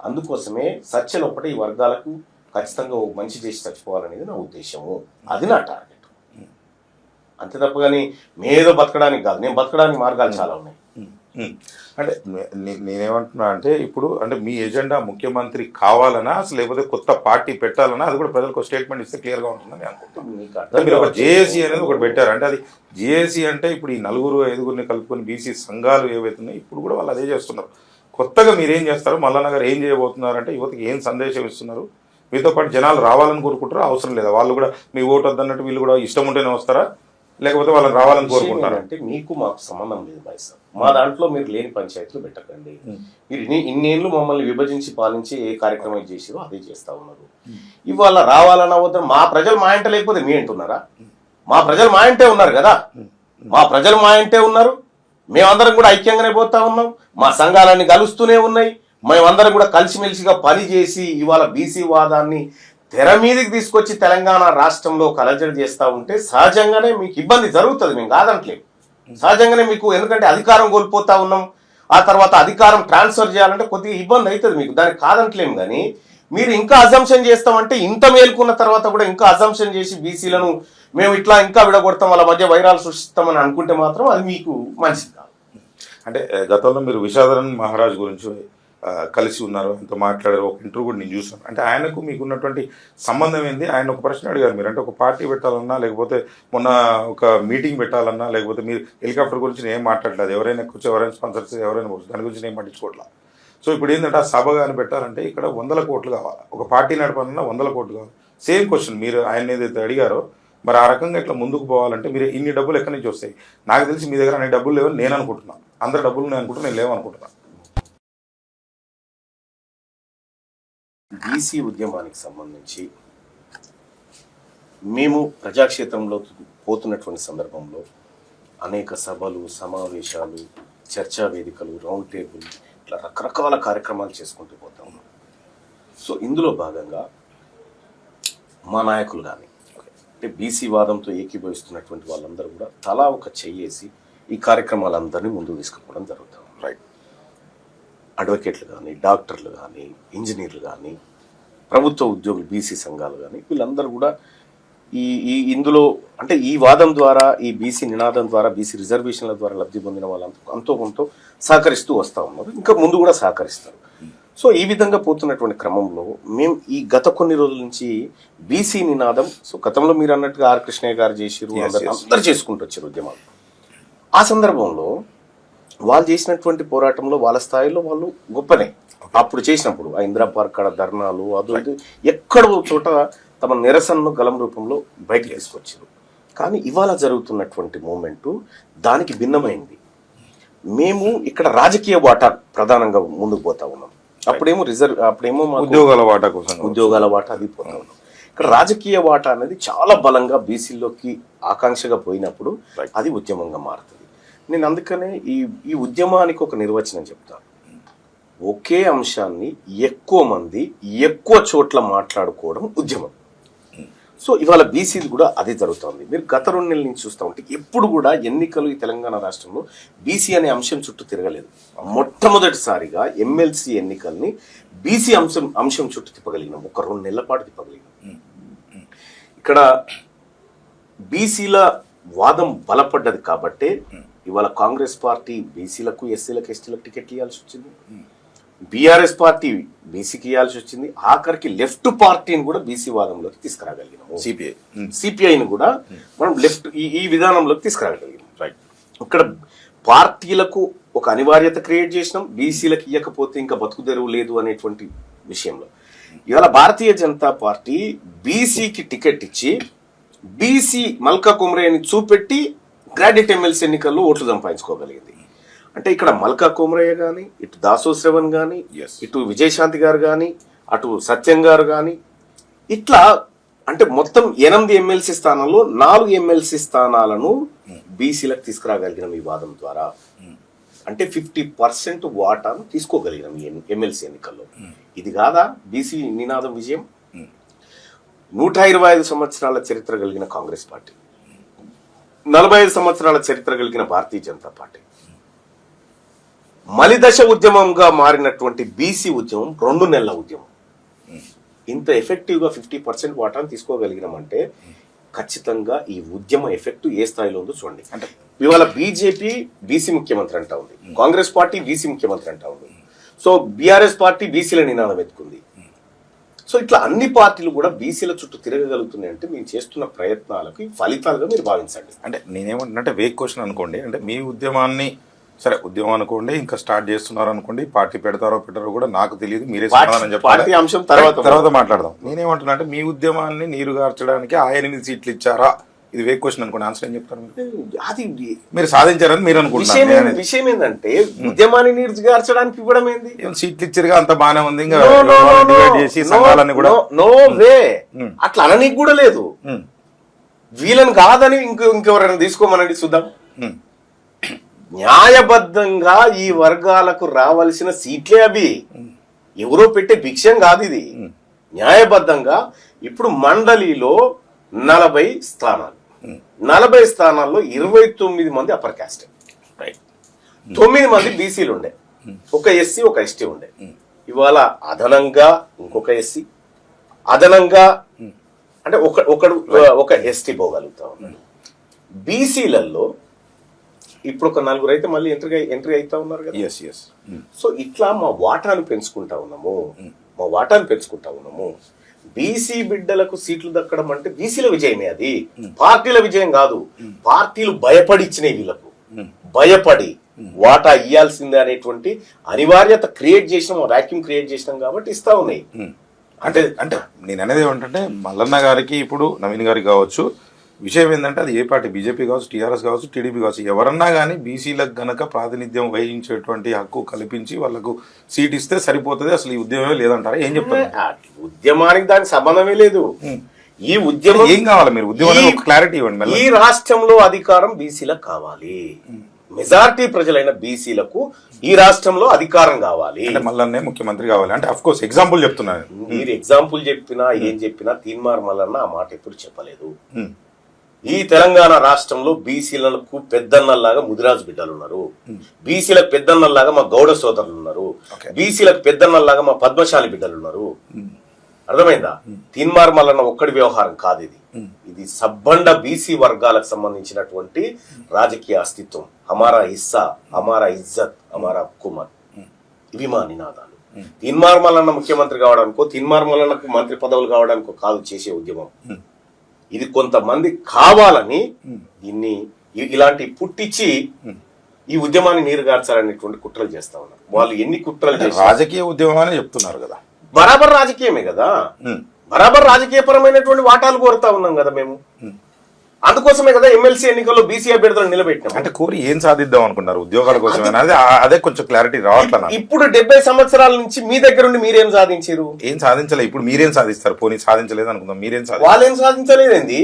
అందుకోసమే సత్యలోపట ఈ వర్గాలకు ఖచ్చితంగా మంచి చేసి చచ్చిపోవాలనేది నా ఉద్దేశము. అది నా టార్గెట్. అంతే తప్ప కానీ మేదో బతకడానికి కాదు. నేను బతకడానికి మార్గాలు చాలా ఉన్నాయి. అంటే నేనేమంటున్నా అంటే ఇప్పుడు అంటే మీ ఎజెండా ముఖ్యమంత్రి కావాలనా అసలు, లేకపోతే కొత్త పార్టీ పెట్టాలన్నా? అది కూడా ప్రజలకు స్టేట్మెంట్ ఇస్తే క్లియర్గా ఉంటుందని అనుకుంటున్నాను. మీరు ఒక జేఏసీ అనేది ఒకటి పెట్టారు. అంటే అది జేఏసీ అంటే ఇప్పుడు ఈ 4-5 కలుపుకొని బీసీ సంఘాలు ఏవైతే ఉన్నాయో ఇప్పుడు కూడా వాళ్ళు అదే చేస్తున్నారు. కొత్తగా మీరేం చేస్తారు? మల్లన్న గారు ఏం చేయబోతున్నారు అంటే యువతకి ఏం సందేశం ఇస్తున్నారు? మీతో పాటు జనాలు రావాలని కోరుకుంటారా? అవసరం లేదా? వాళ్ళు కూడా మీ ఓటు వద్దన్నట్టు వీళ్ళు కూడా ఇష్టం ఉంటేనే వస్తారా, లేకపోతే వాళ్ళని రావాలని కోరుకుంటారా? అంటే మీకు మాకు సంబంధం లేదు బాయ్ సార్. మా దాంట్లో మీరు లేని పంచాయతీలు పెట్టకండి. మీరు ఇన్నేళ్ళు మమ్మల్ని విభజించి పాలించి ఏ కార్యక్రమం చేసిరో అదే చేస్తా ఉన్నారు. ఇవాళ రావాలన్నా వద్దని మా ప్రజలు మా ఇంట లేకపోతే మీ అంటున్నారా? మా ప్రజలు మా ఇంటే ఉన్నారు కదా, మా ప్రజలు మా ఇంటే ఉన్నారు. మేమందరం కూడా ఐక్యంగానే పోతా ఉన్నాం, మా సంఘాలన్నీ కలుస్తూనే ఉన్నాయి. మేమందరం కూడా కలిసిమెలిసిగా పనిచేసి ఇవాళ బీసీ వాదాన్ని తెర మీదకి తీసుకొచ్చి తెలంగాణ రాష్ట్రంలో కలజడి చేస్తూ ఉంటే సహజంగానే మీకు ఇబ్బంది జరుగుతుంది, మేము కాదంటలేము. సహజంగానే మీకు, ఎందుకంటే అధికారం కోల్పోతా ఉన్నాం, ఆ తర్వాత అధికారం ట్రాన్స్ఫర్ చేయాలంటే కొద్దిగా ఇబ్బంది అవుతుంది మీకు, దానికి కాదంటలేము. కానీ మీరు ఇంకా అజంప్షన్ చేస్తామంటే, ఇంత మేల్కున్న తర్వాత కూడా ఇంకా అజంప్షన్ చేసి బీసీలను మేము ఇట్లా ఇంకా విడగొడతాం, వాళ్ళ మధ్య వైరాలు సృష్టిస్తామని అనుకుంటే మాత్రం అది మీకు మంచిది కాదు. అంటే గతంలో మీరు విషాదరన్ మహారాజ్ గురించి కలిసి ఉన్నారు, ఆయనతో మాట్లాడారు, ఒక ఇంటర్వ్యూ కూడా నేను చూసాను. అంటే ఆయనకు మీకు ఉన్నటువంటి సంబంధం ఏంది? ఆయన ఒక ప్రశ్న అడిగారు మీరు, అంటే ఒక పార్టీ పెట్టాలన్నా, లేకపోతే మొన్న ఒక మీటింగ్ పెట్టాలన్నా, లేకపోతే మీరు హెలికాప్టర్ గురించి ఏం మాట్లాడలేదు, ఎవరైనా కూర్చో, ఎవరైనా స్పాన్సర్స్, ఎవరైనా కూర్చో, దాని గురించి నేను పట్టించుకోవట్లా. సో ఇప్పుడు ఏంటంటే ఆ సభ కానీ పెట్టాలంటే ఇక్కడ 100 కోట్లు కావాలి, ఒక పార్టీ నడపాలన్నా 100 కోట్లు కావాలి. సేమ్ క్వశ్చన్ మీరు ఆయన ఏదైతే అడిగారో, మరి ఆ రకంగా ఇట్లా ముందుకు పోవాలంటే మీరు ఇన్ని డబ్బులు ఎక్కడి నుంచి వస్తాయి? నాకు తెలిసి మీ దగ్గర అన్ని డబ్బులు లేవని నేను అనుకుంటున్నాను, అందరు డబ్బులు నేను అనుకుంటున్నా, నేను లేవనుకుంటున్నాను. బీసీ ఉద్యమానికి సంబంధించి మేము ప్రజాక్షేత్రంలో పోతున్నటువంటి సందర్భంలో అనేక సభలు, సమావేశాలు, చర్చా వేదికలు, రౌండ్ టేబుల్, ఇట్లా రకరకాల కార్యక్రమాలు చేసుకుంటూ పోతా ఉన్నాం. సో ఇందులో భాగంగా మా నాయకులు కానీ, అంటే బీసీ వాదంతో ఏకీభవిస్తున్నటువంటి వాళ్ళందరూ కూడా తలా ఒక చెయ్యేసి ఈ కార్యక్రమాలందరినీ ముందుకు తీసుకుపోవడం జరుగుతుంది. రైట్, అడ్వకేట్లు కానీ, డాక్టర్లు కానీ, ఇంజనీర్లు కానీ, ప్రభుత్వ ఉద్యోగులు, బీసీ సంఘాలు కానీ, వీళ్ళందరూ కూడా ఈ ఇందులో అంటే ఈ వాదం ద్వారా, ఈ బీసీ నినాదం ద్వారా, బీసీ రిజర్వేషన్ల ద్వారా లబ్ధి పొందిన వాళ్ళంతా అంతో కొంత సహకరిస్తూ వస్తూ ఉన్నారు, ఇంకా ముందు కూడా సహకరిస్తారు. సో ఈ విధంగా పోతున్నటువంటి క్రమంలో మేము ఈ గత కొన్ని రోజుల నుంచి బీసీ నినాదం, సో గతంలో మీరు అన్నట్టుగా ఆర్ కృష్ణయ్య గారు చేసిరు, అందరు చేసుకుంటూ వచ్చారు ఉద్యమాలు. ఆ సందర్భంలో వాళ్ళు చేసినటువంటి పోరాటంలో వాళ్ళ స్థాయిలో వాళ్ళు గొప్పనే. అప్పుడు చేసినప్పుడు ఆ ఇందిరా పార్క్ కాడ ధర్నాలు, అది ఎక్కడో చోట తమ నిరసనను గలం రూపంలో బయటకు తీసుకొచ్చారు. కానీ ఇవాళ జరుగుతున్నటువంటి మూమెంటు దానికి భిన్నమైంది. మేము ఇక్కడ రాజకీయ వాటా ప్రధానంగా ముందుకు పోతా ఉన్నాం. అప్పుడేమో ఉద్యోగాల వాటా అది పోతా ఉన్నాం. ఇక్కడ రాజకీయ వాటా అనేది చాలా బలంగా బీసీలోకి ఆకాంక్షగా పోయినప్పుడు అది ఉద్యమంగా మారుతుంది. నేను అందుకనే ఈ ఉద్యమానికి ఒక నిర్వచనం చెప్తాను. ఒకే అంశాన్ని ఎక్కువ మంది ఎక్కువ చోట్ల మాట్లాడుకోవడం ఉద్యమం. సో ఇవాళ బీసీది కూడా అదే జరుగుతుంది. మీరు గత 2 నెలల నుంచి చూస్తూ ఉంటే ఎప్పుడు కూడా ఎన్నికలు ఈ తెలంగాణ రాష్ట్రంలో బీసీ అనే అంశం చుట్టూ తిరగలేదు. మొట్టమొదటిసారిగా ఎమ్మెల్సీ ఎన్నికల్ని బీసీ అంశం చుట్టూ తిప్పగలిగినాం. ఒక 2 నెలల పాటు తిప్పగలిగినాం. ఇక్కడ బీసీల వాదం బలపడ్డది కాబట్టే ఇవాళ కాంగ్రెస్ పార్టీ బీసీలకు, ఎస్సీలకు, ఎస్టీలకు టికెట్లు ఇవ్వాల్సి వచ్చింది. బీఆర్ఎస్ పార్టీ బీసీకి ఇవ్వాల్సి వచ్చింది. ఆఖరికి లెఫ్ట్ పార్టీని కూడా బీసీ వాదంలోకి తీసుకురాగలిగినాము. సిపిఐని కూడా మనం లెఫ్ట్ ఈ విధానంలోకి తీసుకురాగలిగినాం. రైట్, ఇక్కడ పార్టీలకు ఒక అనివార్యత క్రియేట్ చేసినాం. బీసీలకు ఇవ్వకపోతే ఇంకా బతుకు తెరువు లేదు అనేటువంటి విషయంలో ఇవాళ భారతీయ జనతా పార్టీ బీసీకి టికెట్ ఇచ్చి బీసీ మల్కా కుమ్రేని చూపెట్టి గ్రాడ్యుయేట్ ఎమ్మెల్సీ ఎన్నికల్లో ఓట్లు సంపాదించుకోగలిగింది. అంటే ఇక్కడ మల్కా కుమ్రయ్య కానీ, ఇటు దాసో శ్రవణ్ కానీ, ఇటు విజయశాంతి గారు కానీ, అటు సత్యం గారు కానీ, ఇట్లా అంటే మొత్తం 8 ఎమ్మెల్సీ స్థానాల్లో 4 ఎమ్మెల్సీ స్థానాలను బీసీలకు తీసుకురాగలిగిన ఈ వాదం ద్వారా. అంటే 50% వాటాను తీసుకోగలిగినాం ఈ ఎమ్మెల్సీ ఎన్నికల్లో. ఇది కాదా బీసీ నినాదం విజయం? 125 సంవత్సరాల చరిత్ర కలిగిన కాంగ్రెస్ పార్టీ, 45 సంవత్సరాల చరిత్ర కలిగిన భారతీయ జనతా పార్టీ, మలిదశ ఉద్యమంగా మారినటువంటి బీసీ ఉద్యమం 2 నెలల ఉద్యమం. ఇంత ఎఫెక్టివ్గా 50% వాటాను తీసుకోగలిగినామంటే ఖచ్చితంగా ఈ ఉద్యమ ఎఫెక్ట్ ఏ స్థాయిలో ఉందో చూడండి. అంటే ఇవాళ బీజేపీ బీసీ ముఖ్యమంత్రి అంటా ఉంది, కాంగ్రెస్ పార్టీ బీసీ ముఖ్యమంత్రి అంటా ఉంది, సో బీఆర్ఎస్ పార్టీ బీసీల నినాదం ఎత్తుకుంది. సో ఇట్లా అన్ని పార్టీలు కూడా బీసీల చుట్టూ తిరగగలుగుతున్నాయి అంటే మేము చేస్తున్న ప్రయత్నాలకు ఫలితాలుగా మీరు భావించండి. అంటే నేనేమంటున్నా, వేక్ క్వశ్చన్ అనుకోండి, అంటే మీ ఉద్యమాన్ని, సరే ఉద్యమం అనుకోండి, ఇంకా స్టార్ట్ చేస్తున్నారు అనుకోండి, పార్టీ పెట్టారో కూడా నాకు తెలియదు, మీరే సమాధానం చెప్పాలి, అంశం తర్వాత మాట్లాడదాం. నేనేమంటున్నా అంటే మీ ఉద్యమాన్ని నీరుగార్చడానికి 8 సీట్లు ఇచ్చారా ఇది వేక్ క్వశ్చన్ అనుకోండి, ఆన్సర్ ఏం చెప్తారు మీరు? అది మీరు సాధించారని మీరు అనుకుంటున్నారు. విషయం ఏంటంటే ఉద్యమాన్ని నీర్చిగార్చడానికి ఇవ్వడం ఏంది? సీట్లు ఇచ్చిరుగా అంత బానే ఉంది, ఇంకా డివైడ్ చేసి సంఘాలన్నీ కూడా నో వే, అట్లా అననీకి కూడా లేదు. వీళ్ళని కాదని ఇంకెవరైనా తీసుకోమనండి చూద్దాం. న్యాయబద్ధంగా ఈ వర్గాలకు రావాల్సిన సీట్లే అవి, ఎవరో పెట్టే భిక్షం కాదు ఇది. న్యాయబద్ధంగా ఇప్పుడు మండలిలో 40 స్థానాలు, 40 స్థానాల్లో 29 మంది అప్పర్ క్యాస్ట్, 9 మంది బీసీలు ఉండే, ఒక ఎస్సీ ఒక ఎస్టీ ఉండే. ఇవాళ అదనంగా ఇంకొక ఎస్సీ, అదనంగా అంటే ఒక ఎస్టీ పోగలుగుతా ఉన్నాడు. బీసీలలో ఇప్పుడు ఒక 4 అయితే మళ్ళీ ఎంట్రీ అవుతా ఉన్నారు కదా. సో ఇట్లా మా వాటాను పెంచుకుంటా ఉన్నాము. బీసీ బిడ్డలకు సీట్లు దక్కడం అంటే బీసీల విజయమే, అది పార్టీల విజయం కాదు. పార్టీలు భయపడి ఇచ్చినాయి, వీళ్ళకు భయపడి వాటా ఇయ్యాల్సిందే అనేటువంటి అనివార్యత క్రియేట్ చేసినాం, వాక్యూమ్ క్రియేట్ చేసినాం కాబట్టి ఇస్తా ఉన్నాయి. అంటే నేను అనేది ఏమంటే మల్లన్న గారికి ఇప్పుడు నవీన్ గారికి కావచ్చు, విషయం ఏంటంటే అది ఏ పార్టీ, బీజేపీ కావచ్చు, టీఆర్ఎస్ కావచ్చు, టీడీపీ కావచ్చు, ఎవరన్నా కానీ బీసీలకు గనక ప్రాతినిధ్యం వహించేటువంటి హక్కు కల్పించి వాళ్ళకు సీట్ ఇస్తే సరిపోతుంది, అసలు ఈ ఉద్యమమే లేదంటారా? ఏం చెప్తారు? ఉద్యమానికి దానికి సంబంధమే లేదు. ఈ ఉద్యమం ఏం కావాలి? మీరు ఉద్యమం క్లారిటీ ఇవ్వండి. ఈ రాష్ట్రంలో అధికారం బీసీలకు కావాలి, మెజారిటీ ప్రజలైన బీసీలకు ఈ రాష్ట్రంలో అధికారం కావాలి, అంటే మల్లన్నే ముఖ్యమంత్రి కావాలి. అంటే అఫ్ కోర్స్ ఎగ్జాంపుల్ చెప్తున్నాను. మీరు ఎగ్జాంపుల్ చెప్పినా ఏం చెప్పినా తీన్మార్ మల్లన్న ఆ మాట ఎప్పుడు చెప్పలేదు. ఈ తెలంగాణ రాష్ట్రంలో బీసీలకు పెద్దన్నల్లాగా ముదిరాజు బిడ్డలు ఉన్నారు, బీసీలకు పెద్దన్నల్లాగా మా గౌడ సోదరులు ఉన్నారు, బీసీలకు పెద్దన్నల్లాగా మా పద్మశాలి బిడ్డలు ఉన్నారు. అర్థమైందా? తీన్మార్ మల్లన్న ఒక్కడి వ్యవహారం కాదు ఇది. ఇది సబ్బండ బీసీ వర్గాలకు సంబంధించినటువంటి రాజకీయ అస్తిత్వం. హమారా హిస్సా, హమారా ఇజ్జత్, హమారా హక్కుమత్, ఇవి మా నినాదాలు. తీన్మార్ మల్లన్న ముఖ్యమంత్రి కావడానికో, తీన్మార్ మల్లన్నకు మంత్రి పదవులు కావడానికో కాదు చేసే ఉద్యమం. ఇది కొంతమంది కావాలని దీన్ని ఇలాంటి పుట్టించి ఈ ఉద్యమాన్ని నీరుగార్చాలనేటువంటి కుట్రలు చేస్తా ఉన్నారు. వాళ్ళు ఎన్ని కుట్రలు చేసి రాజకీయ ఉద్యమం అని చెప్తున్నారు కదా, బరాబర్ రాజకీయమే కదా, బరాబర్ రాజకీయపరమైనటువంటి వాటాలు కోరుతా ఉన్నాం కదా మేము. అందుకోసమే కదా ఎమ్మెల్సీ ఎన్నికల్లో బీసీ అభ్యర్థులను నిలబెట్టినాం. అంటే కోరి ఏం సాధిద్దాం అనుకున్నారు? ఉద్యోగాల కోసం అదే కొంచెం క్లారిటీ రావట్లేదు. ఇప్పుడు 70 సంవత్సరాల నుంచి మీ దగ్గర ఉండి మీరేం సాధించారు? ఏం సాధించలేదు. ఇప్పుడు మీరేం సాధిస్తారు? పోనీ సాధించలేదు అనుకుందాం, మీరేం సాధించారు? వాళ్ళేం సాధించలేదండి.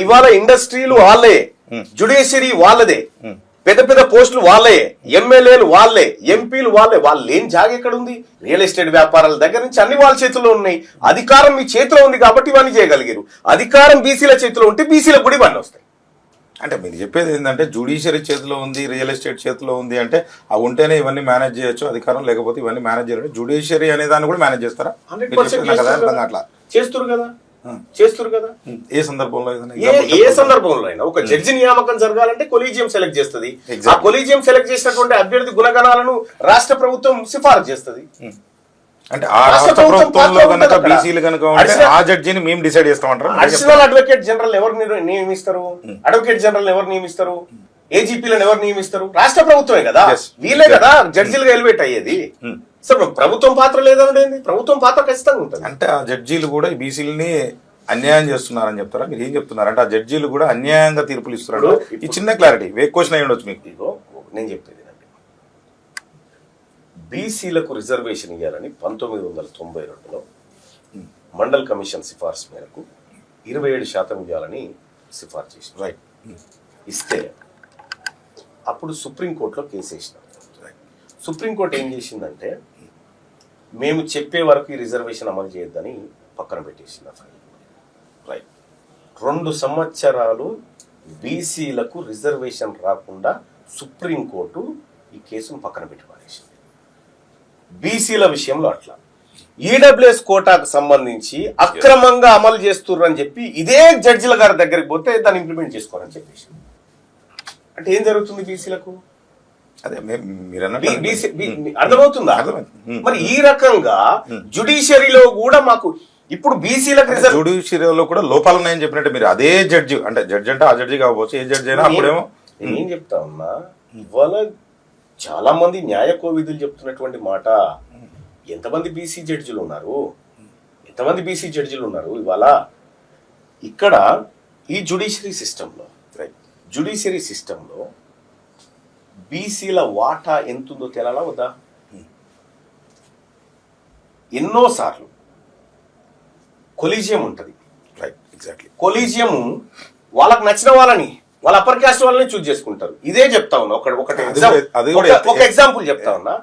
ఇవాళ ఇండస్ట్రీలు వాళ్ళే, జ్యుడిషియరీ వాళ్ళదే, పెద్ద పెద్ద పోస్టులు వాళ్ళే, ఎమ్మెల్యేలు వాళ్ళే, ఎంపీలు వాళ్ళే. వాళ్ళు ఏం జాగా ఎక్కడ ఉంది? రియల్ ఎస్టేట్ వ్యాపారాల దగ్గర నుంచి అన్ని వాళ్ళ చేతుల్లో ఉన్నాయి. అధికారం మీ చేతిలో ఉంది కాబట్టి ఇవన్నీ చేయగలిగారు. అధికారం బీసీల చేతిలో ఉంటే బీసీలకు కూడా ఇవన్నీ వస్తాయి. అంటే మీరు చెప్పేది ఏంటంటే జ్యుడిషియరీ చేతిలో ఉంది, రియల్ ఎస్టేట్ చేతిలో ఉంది అంటే అవి ఉంటేనే ఇవన్నీ మేనేజ్ చేయొచ్చు అధికారం, లేకపోతే ఇవన్నీ మేనేజ్ చేయాలి. జ్యుడిషియరీ అనే దాన్ని కూడా మేనేజ్ చేస్తారా? 100% అట్లా చేస్తురు కదా. ఏ సందర్భంలో అయినా ఒక జడ్జి నియామకం జరగాలంటే కొలీజియం సెలెక్ట్ చేస్తుంది. ఆ కొలీజియం సెలెక్ట్ చేసినటువంటి అభ్యర్థి గుణగణాలను రాష్ట్ర ప్రభుత్వం సిఫారసు చేస్తుంది. అంటే ఆ రాష్ట్ర ప్రభుత్వంలో గనక బీసీలు గనక ఉంటే ఆ జడ్జిని మేము డిసైడ్ చేస్తామంటారు. అడిషనల్ అడ్వకేట్ జనరల్ ఎవరు నియమిస్తారు? అడ్వకేట్ జనరల్ ఎవరు నియమిస్తారు? ఏజీపీలను ఎవరు నియమిస్తారు? రాష్ట్ర ప్రభుత్వమే కదా, వీళ్ళే కదా జడ్జిలుగా ఎలివేట్ అయ్యేది. సో ప్రభుత్వం పాత్ర లేదండి, ప్రభుత్వం పాత్ర ఖచ్చితంగా ఉంటుంది. అంటే ఆ జడ్జీలు కూడా బీసీలని అన్యాయం చేస్తున్నారని చెప్తారా? మీరు ఏం చెప్తున్నారు? అంటే ఆ జడ్జీలు కూడా అన్యాయంగా తీర్పులు ఇస్తున్నారు. ఈ చిన్న క్లారిటీ క్వశ్చన్ అయి ఉండొచ్చు మీకు. నేను చెప్పేది బీసీలకు రిజర్వేషన్ ఇవ్వాలని 1992లో మండల్ కమిషన్ సిఫార్సు మేరకు 27% ఇవ్వాలని సిఫార్సు చేసింది. రైట్. ఇస్తే అప్పుడు సుప్రీంకోర్టులో కేసు వేసినాం. సుప్రీంకోర్టు ఏం చేసిందంటే మేము చెప్పే వరకు ఈ రిజర్వేషన్ అమలు చేయొద్దని పక్కన పెట్టేసింది. రైట్. 2 సంవత్సరాలు బీసీలకు రిజర్వేషన్ రాకుండా సుప్రీంకోర్టు ఈ కేసును పక్కన పెట్టి పడేసింది. బీసీల విషయంలో అట్లా ఈడబ్ల్యూఎస్ కోటాకు సంబంధించి అక్రమంగా అమలు చేస్తుర్రని చెప్పి ఇదే జడ్జిల గారి దగ్గరికి పోతే దాన్ని ఇంప్లిమెంట్ చేసుకోవాలని చెప్పేసి. అంటే ఏం జరుగుతుంది బీసీలకు? అదే మీరు అర్థమవుతుందా? మరి ఈ రకంగా జ్యుడిషియరీలో కూడా మాకు ఇప్పుడు బీసీలకు జ్యుడిషియరీలో కూడా లోపాలు ఉన్నాయని చెప్పినట్టు మీరు అదే జడ్జి, అంటే జడ్జి అంటే ఆ జడ్జి కావచ్చు, ఏ జడ్జి అయినా అప్పుడేమో నేనేం చెప్తా ఉన్నా, ఇవాళ చాలా మంది న్యాయ కోవిదులు చెప్తున్నటువంటి మాట, ఎంతమంది బీసీ జడ్జిలు ఉన్నారు, ఎంతమంది బీసీ జడ్జిలు ఉన్నారు? ఇవాళ ఇక్కడ ఈ జ్యుడిషియరీ సిస్టంలో బీసీల వాటా ఎంతుందో తెలాలా వద్దా? ఎన్నోసార్లు కొలీజియం ఉంటుంది. Right, exactly. కొలీజియం వాళ్ళకి నచ్చిన వాళ్ళని, వాళ్ళ అప్పర్ క్యాస్ట్ వాళ్ళని చూజ్ చేసుకుంటారు. ఇదే చెప్తా ఉన్నా, ఒక ఎగ్జాంపుల్ చెప్తా ఉన్నా.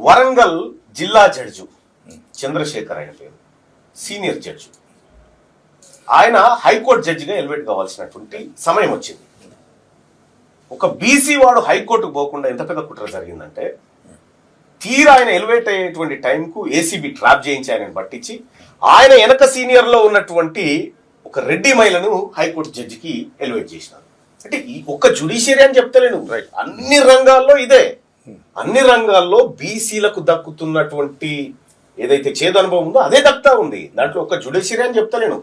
వరంగల్ జిల్లా జడ్జు చంద్రశేఖర్ ఆయన పేరు, సీనియర్ జడ్జి. ఆయన హైకోర్టు జడ్జిగా ఎలివేట్ కావాల్సినటువంటి సమయం వచ్చింది. ఒక బీసీ వాడు హైకోర్టుకు పోకుండా ఎంత పెద్ద కుట్ర జరిగిందంటే, తీరా ఆయన ఎలివేట్ అయ్యేటువంటి టైంకు ఏసీబీ ట్రాప్ చేయించి ఆయనను పట్టించి ఆయన వెనక సీనియర్లో ఉన్నటువంటి ఒక రెడ్డి మహిళను హైకోర్టు జడ్జికి ఎలివేట్ చేసినారు. అంటే ఈ ఒక్క జ్యుడిషియరీ అని చెప్తలేను, అన్ని రంగాల్లో ఇదే. అన్ని రంగాల్లో బీసీలకు దక్కుతున్నటువంటి ఏదైతే చేదు అనుభవం ఉందో అదే దక్కుతా ఉంది. దాంట్లో ఒక జ్యుడిషియరీ అని చెప్తలేను.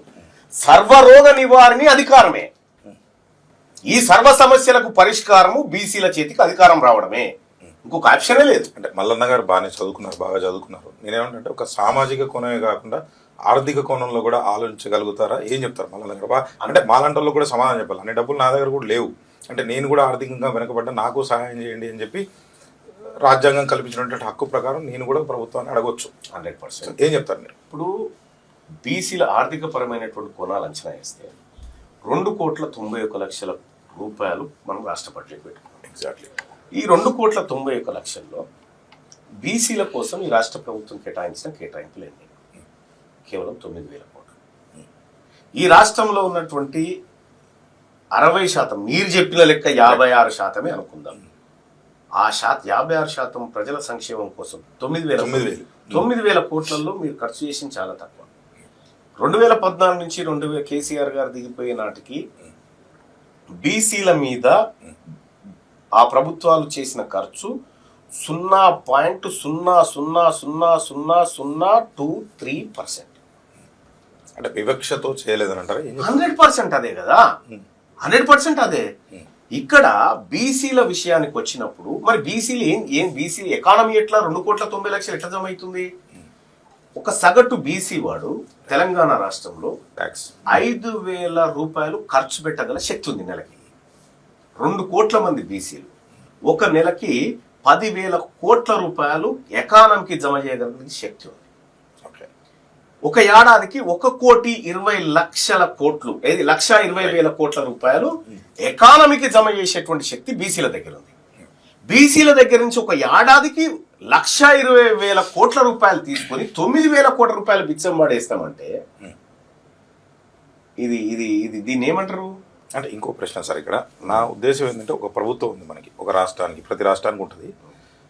సర్వరోగ నివారణి అధికారమే. ఈ సర్వ సమస్యలకు పరిష్కారము బీసీల చేతికి అధికారం రావడమే, ఇంకొక ఆప్షనే లేదు. అంటే మల్లన్న గారు బాగా చదువుకున్నారు. నేనేమంటే ఒక సామాజిక కోణమే కాకుండా ఆర్థిక కోణంలో కూడా ఆలోచించగలుగుతారా? ఏం చెప్తారు మల్లన్న గారు? అంటే మాలాంటల్లో కూడా సమాధానం చెప్పాలి. అన్ని డబ్బులు నా దగ్గర కూడా లేవు, అంటే నేను కూడా ఆర్థికంగా వెనకబడ్డా, నాకు సహాయం చేయండి అని చెప్పి రాజ్యాంగం కల్పించినటువంటి హక్కు ప్రకారం నేను కూడా ప్రభుత్వాన్ని అడగొచ్చు. 100%. ఏం చెప్తారు మీరు? ఇప్పుడు బీసీల ఆర్థిక పరమైనటువంటి కోణాలు అంచనా వేస్తే 2,91,00,000 రూపాయలు మనం రాష్ట్ర బడ్జెట్ పెట్టుకున్నాం. ఎగ్జాక్ట్లీ. ఈ 2,91,00,000లో బీసీల కోసం ఈ రాష్ట్ర ప్రభుత్వం కేటాయించిన కేటాయింపులు ఎన్ని? కేవలం 9,000 కోట్లు. ఈ రాష్ట్రంలో ఉన్నటువంటి 60%, మీరు చెప్పిన లెక్క 56% అనుకుందాం. ఆ 56% ప్రజల సంక్షేమం కోసం 9,000 కోట్లలో మీరు ఖర్చు చేసింది చాలా తక్కువ. 2014 నుంచి కేసీఆర్ గారు దిగిపోయే నాటికి బీసీల మీద ఆ ప్రభుత్వాలు చేసిన ఖర్చు 0.00000023%. అంటే వివక్షతో చేయలేదని అంటారా? 100% అదే కదా, 100% అదే. ఇక్కడ బీసీల విషయానికి వచ్చినప్పుడు మరి బీసీలు ఏం బీసీ ఎకానమీ ఎట్లా 2,90,00,000 ఎట్లా జమ అవుతుంది? ఒక సగటు బీసీ వాడు తెలంగాణ రాష్ట్రంలో 5,000 రూపాయలు ఖర్చు పెట్టగల శక్తి ఉంది నెలకి. 2 కోట్ల మంది బీసీలు ఒక నెలకి 10,000 కోట్ల రూపాయలు ఎకానమీకి జమ చేయగలిగిన శక్తి ఉంది. ఒక ఏడాదికి 1,20,00,000 కోట్లు, 1,20,000 కోట్ల రూపాయలు ఎకానమీకి జమ చేసేటువంటి శక్తి బీసీల దగ్గర ఉంది. బీసీల దగ్గర నుంచి ఒక ఏడాదికి 1,20,000 కోట్ల రూపాయలు తీసుకొని 9,000 కోట్ల రూపాయలు బిచ్చం పడేస్తామంటే ఇది ఇది ఇది దీన్ని ఏమంటారు? అంటే ఇంకో ప్రశ్న సార్, ఇక్కడ నా ఉద్దేశం ఏంటంటే, ఒక ప్రభుత్వం ఉంది మనకి, ఒక రాష్ట్రానికి, ప్రతి రాష్ట్రానికి ఉంటుంది.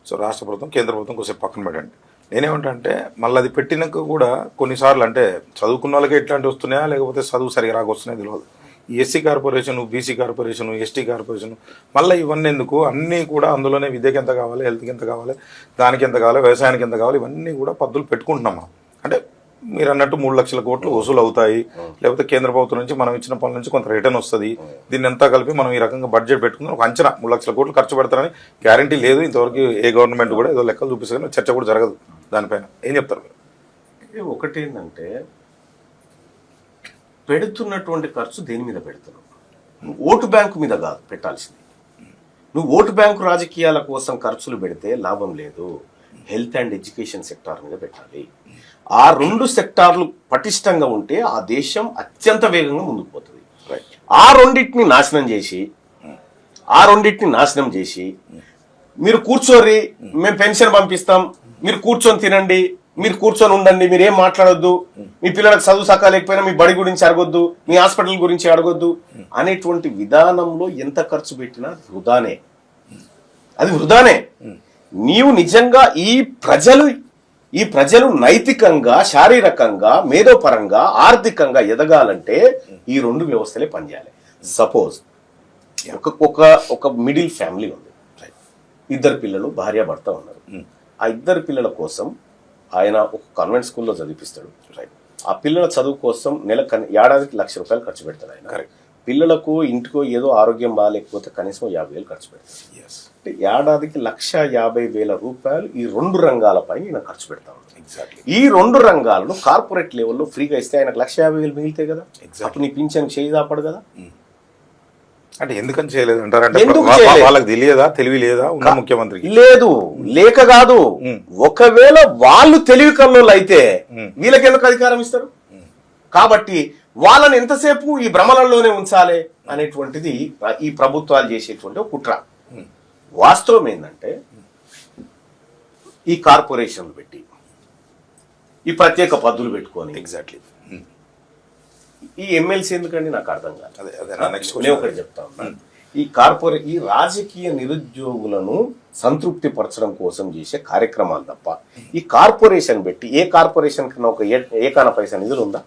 సో రాష్ట్ర ప్రభుత్వం, కేంద్ర ప్రభుత్వం కొంచెం పక్కన పెట్టండి. నేనేమంటే మళ్ళీ అది పెట్టినాక కూడా కొన్నిసార్లు అంటే చదువుకున్న వాళ్ళకే ఇట్లాంటి వస్తున్నాయా, లేకపోతే చదువు సరిగా రాకొస్తున్నాయో తెలియదు. ఈ SC corporation, BC corporation, ST corporation, మళ్ళీ ఇవన్నీ ఎందుకు? అన్నీ కూడా అందులోనే విద్యకి ఎంత కావాలి, హెల్త్కి ఎంత కావాలి, దానికి ఎంత కావాలి, వ్యవసాయానికి ఎంత కావాలి, ఇవన్నీ కూడా పద్ధతులు పెట్టుకుంటున్నాం. అంటే మీరు అన్నట్టు 3,00,000 కోట్లు వసూలు అవుతాయి, లేకపోతే కేంద్ర ప్రభుత్వం నుంచి మనం ఇచ్చిన పనుల నుంచి కొంత రిటర్న్ వస్తుంది. దీన్ని అంతా కలిపి మనం ఈ రకంగా బడ్జెట్ పెట్టుకుందాం, ఒక అంచనా 3,00,000 కోట్లు ఖర్చు పెడతారని గ్యారంటీ లేదు. ఇంతవరకు ఏ గవర్నమెంట్ కూడా ఏదో లెక్కలు చూపిస్తుంది, చర్చ కూడా జరగదు దానిపైన. ఏం చెప్తారు మీరు? ఒకటి ఏంటంటే, పెడుతున్నటువంటి ఖర్చు దేని మీద పెడుతున్నావు? నువ్వు ఓటు బ్యాంకు మీద కాదు పెట్టాల్సింది. నువ్వు ఓటు బ్యాంకు రాజకీయాల కోసం ఖర్చులు పెడితే లాభం లేదు. హెల్త్ అండ్ ఎడ్యుకేషన్ సెక్టార్ మీద పెట్టాలి. ఆ 2 సెక్టార్లు పటిష్టంగా ఉంటే ఆ దేశం అత్యంత వేగంగా ముందుకు పోతుంది. ఆ రెండింటిని నాశనం చేసి మీరు కూర్చోరి, మేము పెన్షన్ పంపిస్తాం, మీరు కూర్చొని తినండి, మీరు కూర్చొని ఉండండి, మీరు ఏం మాట్లాడొద్దు, మీ పిల్లలకు చదువు సకాలేకపోయినా మీ బడి గురించి అడగొద్దు, మీ హాస్పిటల్ గురించి అడగొద్దు అనేటువంటి విధానంలో ఎంత ఖర్చు పెట్టినా వృధానే. అది వృధానే. నీవు నిజంగా ఈ ప్రజలు నైతికంగా, శారీరకంగా, మేధోపరంగా, ఆర్థికంగా ఎదగాలంటే ఈ 2 వ్యవస్థలే పనిచేయాలి. సపోజ్ ఒక మిడిల్ ఫ్యామిలీ ఉంది, 2 పిల్లలు, భార్య భర్త ఉన్నారు. ఆ 2 పిల్లల కోసం ఆయన ఒక కాన్వెంట్ స్కూల్లో చదివిపిస్తాడు. ఆ పిల్లల చదువు కోసం ఏడాదికి 1,00,000 రూపాయలు ఖర్చు పెడతాడు ఆయన. పిల్లలకు ఇంటికో ఏదో ఆరోగ్యం బాగాలేకపోతే కనీసం 50,000 ఖర్చు పెడతాడు. అంటే ఏడాదికి 1,50,000 రూపాయలు ఈ 2 రంగాలపై ఈయన ఖర్చు పెడతా ఉన్నాడు. ఎగ్జాక్ట్లీ. ఈ 2 రంగాలను కార్పొరేట్ లెవెల్లో ఫ్రీగా ఇస్తే ఆయనకు 1,50,000 మిగిలితే కదా, అప్పుడు నీ పింఛన్ చేయి దాపడు కదా. అంటే ఎందుకని చేయలేదు అంటారు? అంటే ఎందుకు చేయలేదు? వాళ్ళకి తెలియదా, తెలివి లేదా ఉన్న ముఖ్యమంత్రికి? లేదు, లేక కాదు. ఒకవేళ వాళ్ళు తెలివి కల్లోలు అయితే వీళ్ళకి ఎందుకు అధికారం ఇస్తారు? కాబట్టి వాళ్ళని ఎంతసేపు ఈ భ్రమలలోనే ఉంచాలి అనేటువంటిది ఈ ప్రభుత్వాలు చేసేటువంటి ఒక కుట్ర. వాస్తవం ఏంటంటే ఈ కార్పొరేషన్లు పెట్టి ఈ ప్రత్యేక పద్దులు పెట్టుకొని ఎగ్జాక్ట్లీ ఈ ఎమ్మెల్సీ ఎందుకండి నాకు అర్థం కాదు. నేను ఒకటి చెప్తా ఉన్నాను. ఈ రాజకీయ నిరుద్యోగులను సంతృప్తి పరచడం కోసం చేసే కార్యక్రమాలు తప్ప ఈ కార్పొరేషన్ పెట్టి ఏ కార్పొరేషన్ కన్నా ఒక ఏకాన పైసా నిధులు ఉందా?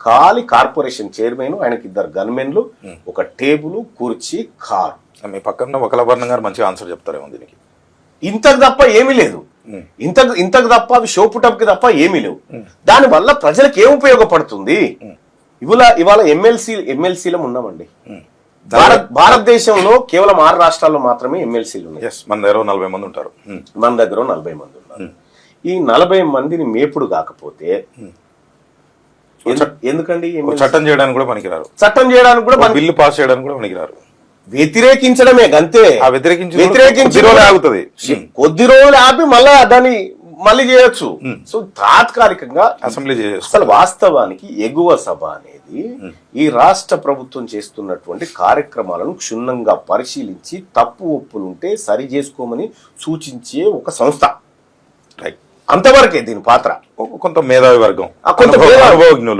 ఖాళీ కార్పొరేషన్ చైర్మన్, ఆయనకి 2 గన్మెన్లు, ఒక టేబుల్, కుర్చీ, కారు. మీ పక్కన వకలాభరణం గారు మంచిగా ఆన్సర్ చెప్తారేమో దీనికి. ఇంతకు తప్ప ఏమీ లేదు. ఇంతకు తప్ప అవి షోపుటప్కి తప్ప ఏమీ లేవు. దానివల్ల ప్రజలకు ఏం ఉపయోగపడుతుంది? ఇవాళ ఎమ్మెల్సీలో ఉన్నామండి. భారతదేశంలో కేవలం 6 రాష్ట్రాల్లో మాత్రమే ఎమ్మెల్సీలు ఉన్నాయి. మన దగ్గర 40 మంది ఉంటారు. మన దగ్గర 40 మంది ఉన్నారు. ఈ 40 మందిని మేపుడు కాకపోతే ఎందుకండి చట్టం చేయడానికి కూడా పనికిరారు. చట్టం చేయడానికి కూడా బిల్లు పాస్ చేయడానికి కూడా పనికిరారు. వ్యతిరేకించడమే గంతే. వ్యతిరేకించి ఆగుతుంది. కొద్ది రోజులు ఆపి మళ్ళీ చేయొచ్చు. సో తాత్కాలికంగా అసెంబ్లీ అసలు వాస్తవానికి ఎగువ సభ అనేది ఈ రాష్ట్ర ప్రభుత్వం చేస్తున్నటువంటి కార్యక్రమాలను క్షుణ్ణంగా పరిశీలించి తప్పు ఒప్పులుంటే సరి చేసుకోమని సూచించే ఒక సంస్థ. అంతవరకే దీని పాత్ర. కొంత మేధావి వర్గం,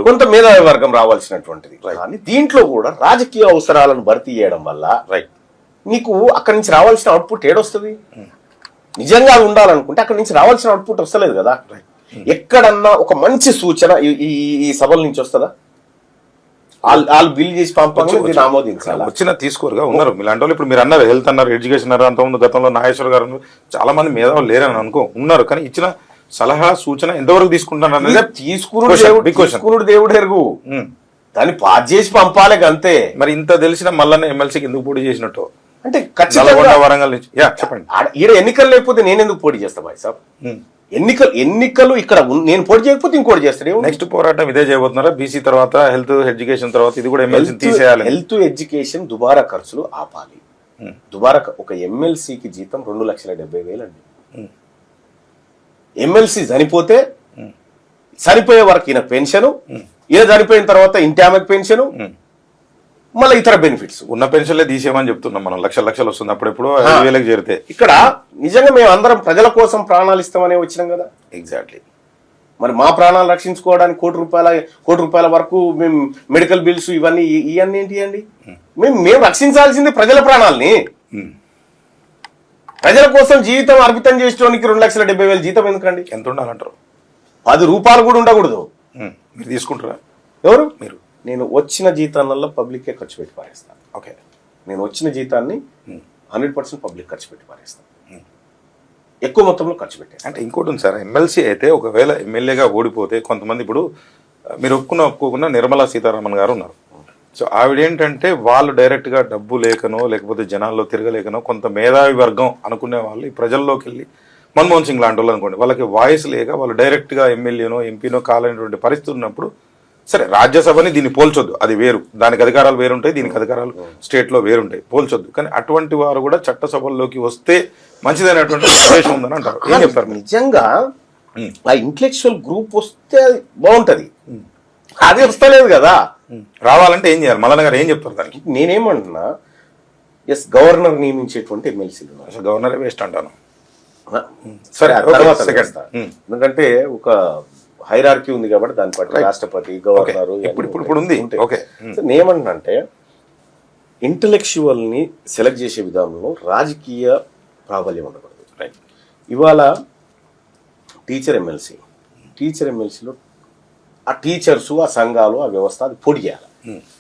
కొంత మేధావి వర్గం రావాల్సినటువంటిది. కానీ దీంట్లో కూడా రాజకీయ అవసరాలను భర్తీ చేయడం వల్ల నీకు అక్కడి నుంచి రావాల్సిన అవుట్పుట్ ఏడొస్తుంది? నిజంగా ఉండాలనుకుంటే అక్కడి నుంచి రావాల్సిన అవుట్పుట్ వస్తలేదు కదా. ఎక్కడన్నా ఒక మంచి సూచన ఈ సభల నుంచి వస్తుందా? వాళ్ళు బిల్ చేసి పంపించి ఆమోదించాలి. వచ్చినా తీసుకోరుగా ఉన్నారు ఇలాంటి వాళ్ళు. ఇప్పుడు మీరు అన్నారు హెల్త్ అన్నారు, ఎడ్యుకేషన్ అన్నారు, అంతకుముందు గతంలో నాగేశ్వర గారు చాలా మంది మేధావులు లేరని ఉన్నారు. కానీ ఇచ్చిన సలహా సూచన ఎంతవరకు తీసుకుంటారు అనేది తీసుకున్నాడు దేవుడు ఎరుగు. దాన్ని పాస్ చేసి పంపాలి అంతే. మరి ఇంత తెలిసిన మళ్ళీ ఎమ్మెల్సీకి ఎందుకు పోటీ చేసినట్టు అంటే ఖచ్చితంగా వరంగల్ నుంచి చెప్పండి. ఈడ ఎన్నికలు లేకపోతే నేను ఎందుకు పోటీ చేస్తా బాయ్ సాబ్? ఎన్నికలు ఇక్కడ నేను పోటీ చేయకపోతే ఇంకోటి చేస్తాడు. నెక్స్ట్ పోరాటం ఇదే చేయబోతున్నారా? బీసీ తర్వాత హెల్త్ ఎడ్యుకేషన్ తర్వాత ఇది కూడా ఎమ్మెల్సీ తీసేయాలి. హెల్త్ ఎడ్యుకేషన్ దుబారా ఖర్చులు ఆపాలి. దుబారా ఒక ఎమ్మెల్సీకి జీతం 2,70,000 అండి. ఎమ్మెల్సీ చనిపోతే చనిపోయే వరకు ఈయన పెన్షన్, ఈయన చనిపోయిన తర్వాత ఇంటి ఆమెకు పెన్షన్, మళ్ళీ ఇతర బెనిఫిట్స్. ఉన్న పెన్షన్లే తీసేయమని చెప్తున్నాం మనం. లక్షలు వస్తుంది అప్పుడెప్పుడు 5,000 చేరితే. ఇక్కడ నిజంగా మేము అందరం ప్రజల కోసం ప్రాణాలు ఇస్తామని వచ్చినాం కదా. ఎగ్జాక్ట్లీ. మరి మా ప్రాణాలు రక్షించుకోవడానికి కోటి రూపాయల వరకు మేము మెడికల్ బిల్స్ ఇవన్నీ ఏంటి అండి? మేము రక్షించాల్సింది ప్రజల ప్రాణాలని. ప్రజల కోసం జీవితం అర్పితం చేసేటానికి 2,70,000 జీతం ఎందుకండి? ఎంత ఉండాలంటారు? 10 రూపాయలు కూడా ఉండకూడదు. మీరు తీసుకుంటారా? ఎవరు? మీరు. నేను వచ్చిన జీతాలలో పబ్లిక్కే ఖర్చు పెట్టి పారేస్తాను. ఓకే. నేను వచ్చిన జీతాన్ని 100% పబ్లిక్ ఖర్చు పెట్టి పారేస్తాను. ఎక్కువ మొత్తంలో ఖర్చు పెట్టాను. అంటే ఇంకోటి ఉంది సార్, ఎమ్మెల్సీ అయితే ఒకవేళ ఎమ్మెల్యేగా ఓడిపోతే కొంతమంది, ఇప్పుడు మీరు ఒప్పుకున్నా నిర్మలా సీతారామన్ గారు ఉన్నారు. సో ఆవిడేంటంటే వాళ్ళు డైరెక్ట్గా డబ్బు లేకనో లేకపోతే జనాల్లో తిరగలేకనో కొంత మేధావి వర్గం అనుకునే వాళ్ళు ఈ ప్రజల్లోకి వెళ్ళి మన్మోహన్ సింగ్ లాంటి వాళ్ళు అనుకోండి, వాళ్ళకి వాయిస్ లేక వాళ్ళు డైరెక్ట్గా ఎమ్మెల్యేనో ఎంపీనో కాలేనటువంటి పరిస్థితి ఉన్నప్పుడు, సరే రాజ్యసభని దీన్ని పోల్చొద్దు, అది వేరు, దానికి అధికారాలు వేరుంటాయి, దీనికి అధికారాలు స్టేట్లో వేరుంటాయి, పోల్చొద్దు. కానీ అటువంటి వారు కూడా చట్టసభల్లోకి వస్తే మంచిదైనటువంటి ఉద్దేశం ఉందని అంటారు. ఏం చెప్తారు? నిజంగా ఆ ఇంటెలెక్చువల్ గ్రూప్ వస్తే బాగుంటది. అది వస్తలేదు కదా. రావాలంటే ఏం చేయాలి? మల్లన్న గారు ఏం చెప్తారు దానికి? నేనేమంటున్నా, ఎస్ గవర్నర్ నియమించేటువంటి ఎమ్మెల్సీలు అసలు గవర్నరే వేస్ట్ అంటాను. సరే తర్వాత ఎందుకంటే ఒక హైరార్కీ ఉంది కాబట్టి దాని పట్ల రాష్ట్రపతి, గవర్నర్ ఇప్పుడు ఉంది. నేనేమంటున్నా అంటే ఇంటలెక్చువల్ ని సెలెక్ట్ చేసే విధానంలో రాజకీయ ప్రాబల్యం ఉండకూడదు. ఇవాళ టీచర్ ఎమ్మెల్సీలో ఆ టీచర్స్, ఆ సంఘాలు, ఆ వ్యవస్థ అది పోటీ చేయాలి.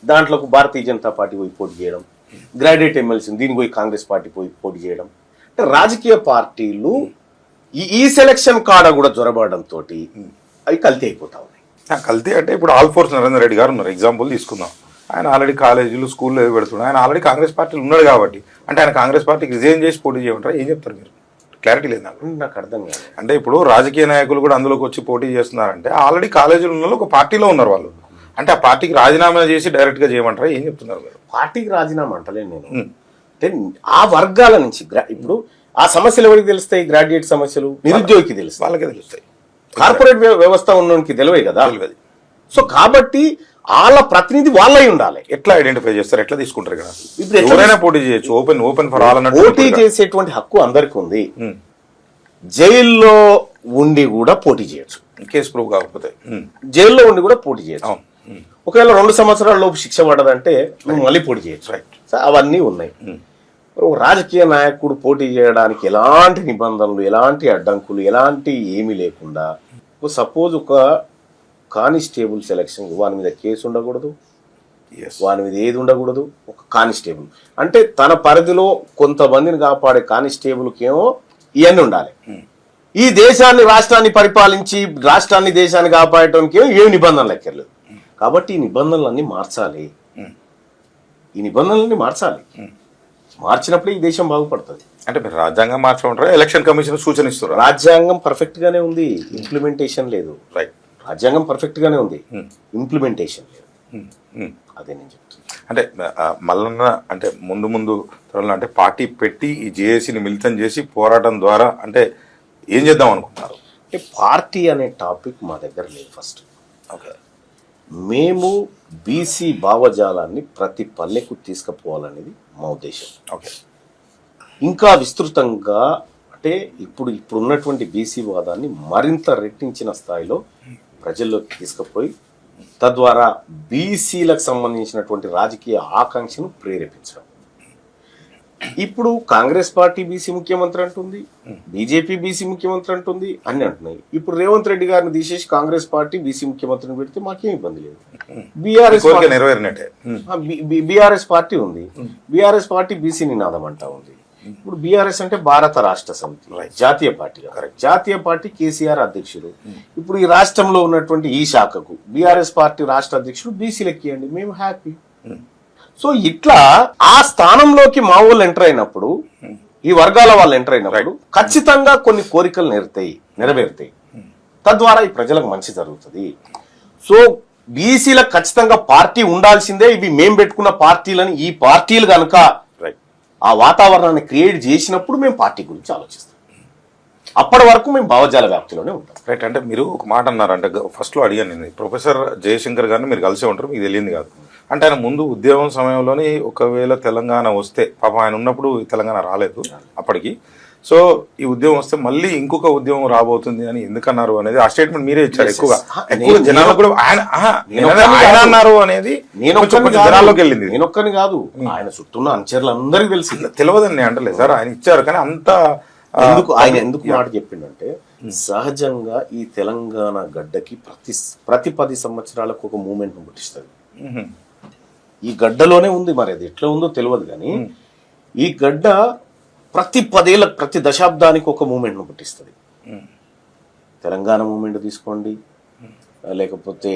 దాంట్లోకి భారతీయ జనతా పార్టీ పోయి పోటీ చేయడం, గ్రాడ్యుయేట్ ఎమ్మెల్సీ దీనికి పోయి కాంగ్రెస్ పార్టీ పోయి పోటీ చేయడం, అంటే రాజకీయ పార్టీలు ఈ సెలక్షన్ కాడ కూడా జొరబడంతో అవి కల్తీ అయిపోతా ఉన్నాయి. కల్తీ అంటే ఇప్పుడు ఆల్ ఫోర్స్ నరేందర్ రెడ్డి గారు ఉన్నారు, ఎగ్జాంపుల్ తీసుకుందాం. ఆయన ఆల్రెడీ కాలేజీలు స్కూల్లో పెడుతున్నాడు. ఆయన ఆల్రెడీ కాంగ్రెస్ పార్టీలో ఉన్నాడు కాబట్టి అంటే ఆయన కాంగ్రెస్ పార్టీకి రిజైన్ చేసి పోటీ చేయమంటారా? ఏం చెప్తారు మీరు? క్లారిటీ లేదు నాకు అర్థం కాదు. అంటే ఇప్పుడు రాజకీయ నాయకులు కూడా అందులోకి వచ్చి పోటీ చేస్తున్నారంటే ఆల్రెడీ కాలేజీలో ఉన్న ఒక పార్టీలో ఉన్నారు వాళ్ళు. అంటే ఆ పార్టీకి రాజీనామా చేసి డైరెక్ట్గా చేయమంటారా? ఏం చెప్తున్నారు మీరు? పార్టీకి రాజీనామా అంటలేను నేను. అంటే ఆ వర్గాల నుంచి ఇప్పుడు ఆ సమస్యలు ఎవరికి తెలుస్తాయి? గ్రాడ్యుయేట్ సమస్యలు నిరుద్యోగికి తెలుస్తాయి, వాళ్ళకే తెలుస్తాయి. కార్పొరేట్ వ్యవస్థ ఉన్నోనికి తెలివే కదా. సో కాబట్టి వాళ్ళ ప్రతినిధి వాళ్ళై ఉండాలి. ఎట్లా ఐడెంటిఫై చేస్తారు? ఎట్లా తీసుకుంటారు కదా? ఇప్పుడు ఎవరైనా పోటీ చేయొచ్చు, ఓపెన్ ఫర్ ఆల్ అన్నట్టు. పోటీ చేసేటువంటి హక్కు అందరికి ఉంది. జైల్లో ఉండి కూడా పోటీ చేయొచ్చు, కేసు ప్రూవ్ కాకపోతే. జైల్లో ఉండి కూడా పోటీ చేయొచ్చు. ఒకవేళ 2 సంవత్సరాల లోపు శిక్ష పడదంటే నువ్వు మళ్ళీ పోటీ చేయొచ్చు. సో అవన్నీ ఉన్నాయి. ఒక రాజకీయ నాయకుడు పోటీ చేయడానికి ఎలాంటి నిబంధనలు, ఎలాంటి అడ్డంకులు, ఎలాంటి ఏమీ లేకుండా, సపోజ్ ఒక కానిస్టేబుల్ సెలక్షన్, వాని మీద కేసు ఉండకూడదు, వాని మీద ఏది ఉండకూడదు. ఒక కానిస్టేబుల్ అంటే తన పరిధిలో కొంతమందిని కాపాడే కానిస్టేబుల్కి ఏమో ఇవన్నీ ఉండాలి. ఈ దేశాన్ని రాష్ట్రాన్ని పరిపాలించి రాష్ట్రాన్ని దేశాన్ని కాపాడటానికి ఏమి నిబంధనలు ఎక్కర్లేదు. కాబట్టి ఈ నిబంధనలన్నీ మార్చాలి. ఈ నిబంధనలన్నీ మార్చాలి. మార్చినప్పుడే ఈ దేశం బాగుపడుతుంది. అంటే మీరు రాజ్యాంగం మార్చమంటారా? ఎలక్షన్ కమిషన్ సూచన ఇస్తారు? రాజ్యాంగం పర్ఫెక్ట్ గానే ఉంది, ఇంప్లిమెంటేషన్ లేదు. రైట్. రాజ్యాంగం పర్ఫెక్ట్ గానే ఉంది, ఇంప్లిమెంటేషన్ లేదు. అదే నేను చెప్తాను. అంటే మల్లన్న అంటే ముందు త్వరలో అంటే పార్టీ పెట్టి ఈ జేఏసీని మిళితం చేసి పోరాటం ద్వారా అంటే ఏం చేద్దాం అనుకుంటున్నారు? అంటే పార్టీ అనే టాపిక్ మా దగ్గర లేదు. ఫస్ట్ ఓకే, మేము బీసీ భావజాలాన్ని ప్రతి పల్లెకు తీసుకుపోవాలనేది మా ఉద్దేశం. ఓకే, ఇంకా విస్తృతంగా అంటే ఇప్పుడు ఉన్నటువంటి బీసీ వాదాన్ని మరింత రెట్టించిన స్థాయిలో ప్రజల్లోకి తీసుకుపోయి తద్వారా బీసీలకు సంబంధించినటువంటి రాజకీయ ఆకాంక్షను ప్రేరేపించడం. ఇప్పుడు కాంగ్రెస్ పార్టీ బీసీ ముఖ్యమంత్రి అంటుంది, బీజేపీ బీసీ ముఖ్యమంత్రి అంటుంది, అన్ని అంటున్నాయి. ఇప్పుడు రేవంత్ రెడ్డి గారిని తీసేసి కాంగ్రెస్ పార్టీ బీసీ ముఖ్యమంత్రిని పెడితే మాకేం ఇబ్బంది లేదు. బీఆర్ఎస్ పార్టీ ఉంది, బీఆర్ఎస్ పార్టీ బీసీ నినాదం అంటా ఉంది. ఇప్పుడు బీఆర్ఎస్ అంటే భారత రాష్ట్ర సమితి, జాతీయ పార్టీ. జాతీయ పార్టీ కేసీఆర్ అధ్యక్షుడు. ఇప్పుడు ఈ రాష్ట్రంలో ఉన్నటువంటి ఈ శాఖకు బీఆర్ఎస్ పార్టీ రాష్ట్ర అధ్యక్షుడు బీసీలకి ఇవ్వండి, మేము హ్యాపీ. సో ఇట్లా ఆ స్థానంలోకి మా వాళ్ళు ఎంటర్ అయినప్పుడు, ఈ వర్గాల వాళ్ళు ఎంటర్ అయినప్పుడు ఖచ్చితంగా కొన్ని కోరికలు నెరవేరుతాయి. తద్వారా ఈ ప్రజలకు మంచి జరుగుతుంది. సో బీసీలకు ఖచ్చితంగా పార్టీ ఉండాల్సిందే. ఇవి మేం పెట్టుకున్న పార్టీలని ఈ పార్టీలు కనుక ఆ వాతావరణాన్ని క్రియేట్ చేసినప్పుడు మేము పార్టీ గురించి ఆలోచిస్తాం. అప్పటి వరకు మేము భావజాల వ్యాప్తిలోనే ఉంటాం. రైట్. అంటే మీరు ఒక మాట అన్నారు, అంటే ఫస్ట్లో అడిగాను నేను, ప్రొఫెసర్ జయశంకర్ గారిని మీరు కలిసే ఉంటారు, మీకు తెలియదు కాదు. అంటే ఆయన ముందు ఉద్యమం సమయంలోనే ఒకవేళ తెలంగాణ వస్తే, పాపం ఆయన ఉన్నప్పుడు తెలంగాణ రాలేదు అప్పటికి, సో ఈ ఉద్యమం వస్తే మళ్ళీ ఇంకొక ఉద్యమం రాబోతుంది అని ఎందుకన్నారు అనేది ఆ స్టేట్మెంట్ మీరే ఇచ్చారు. ఎక్కువ జనాలకు కూడా ఆయన అన్నారు అనేది జనాల్లోకి వెళ్ళింది. నేనొక్కని కాదు, ఆయన చుట్టూ అనుచరులు అందరికీ తెలియదని నేను అంటలేదు సార్, ఆయన ఇచ్చారు. కానీ అంత ఆయన ఎందుకు మాట చెప్పిండంటే, సహజంగా ఈ తెలంగాణ గడ్డకి ప్రతి 10 సంవత్సరాలకు ఒక మూమెంట్ ను పుట్టిస్తుంది. ఈ గడ్డలోనే ఉంది, మరి అది ఎట్లా ఉందో తెలియదు. కానీ ఈ గడ్డ ప్రతి 10 ఏళ్ళ ప్రతి దశాబ్దానికి ఒక మూమెంట్ను పుట్టిస్తుంది. తెలంగాణ మూమెంట్ తీసుకోండి, లేకపోతే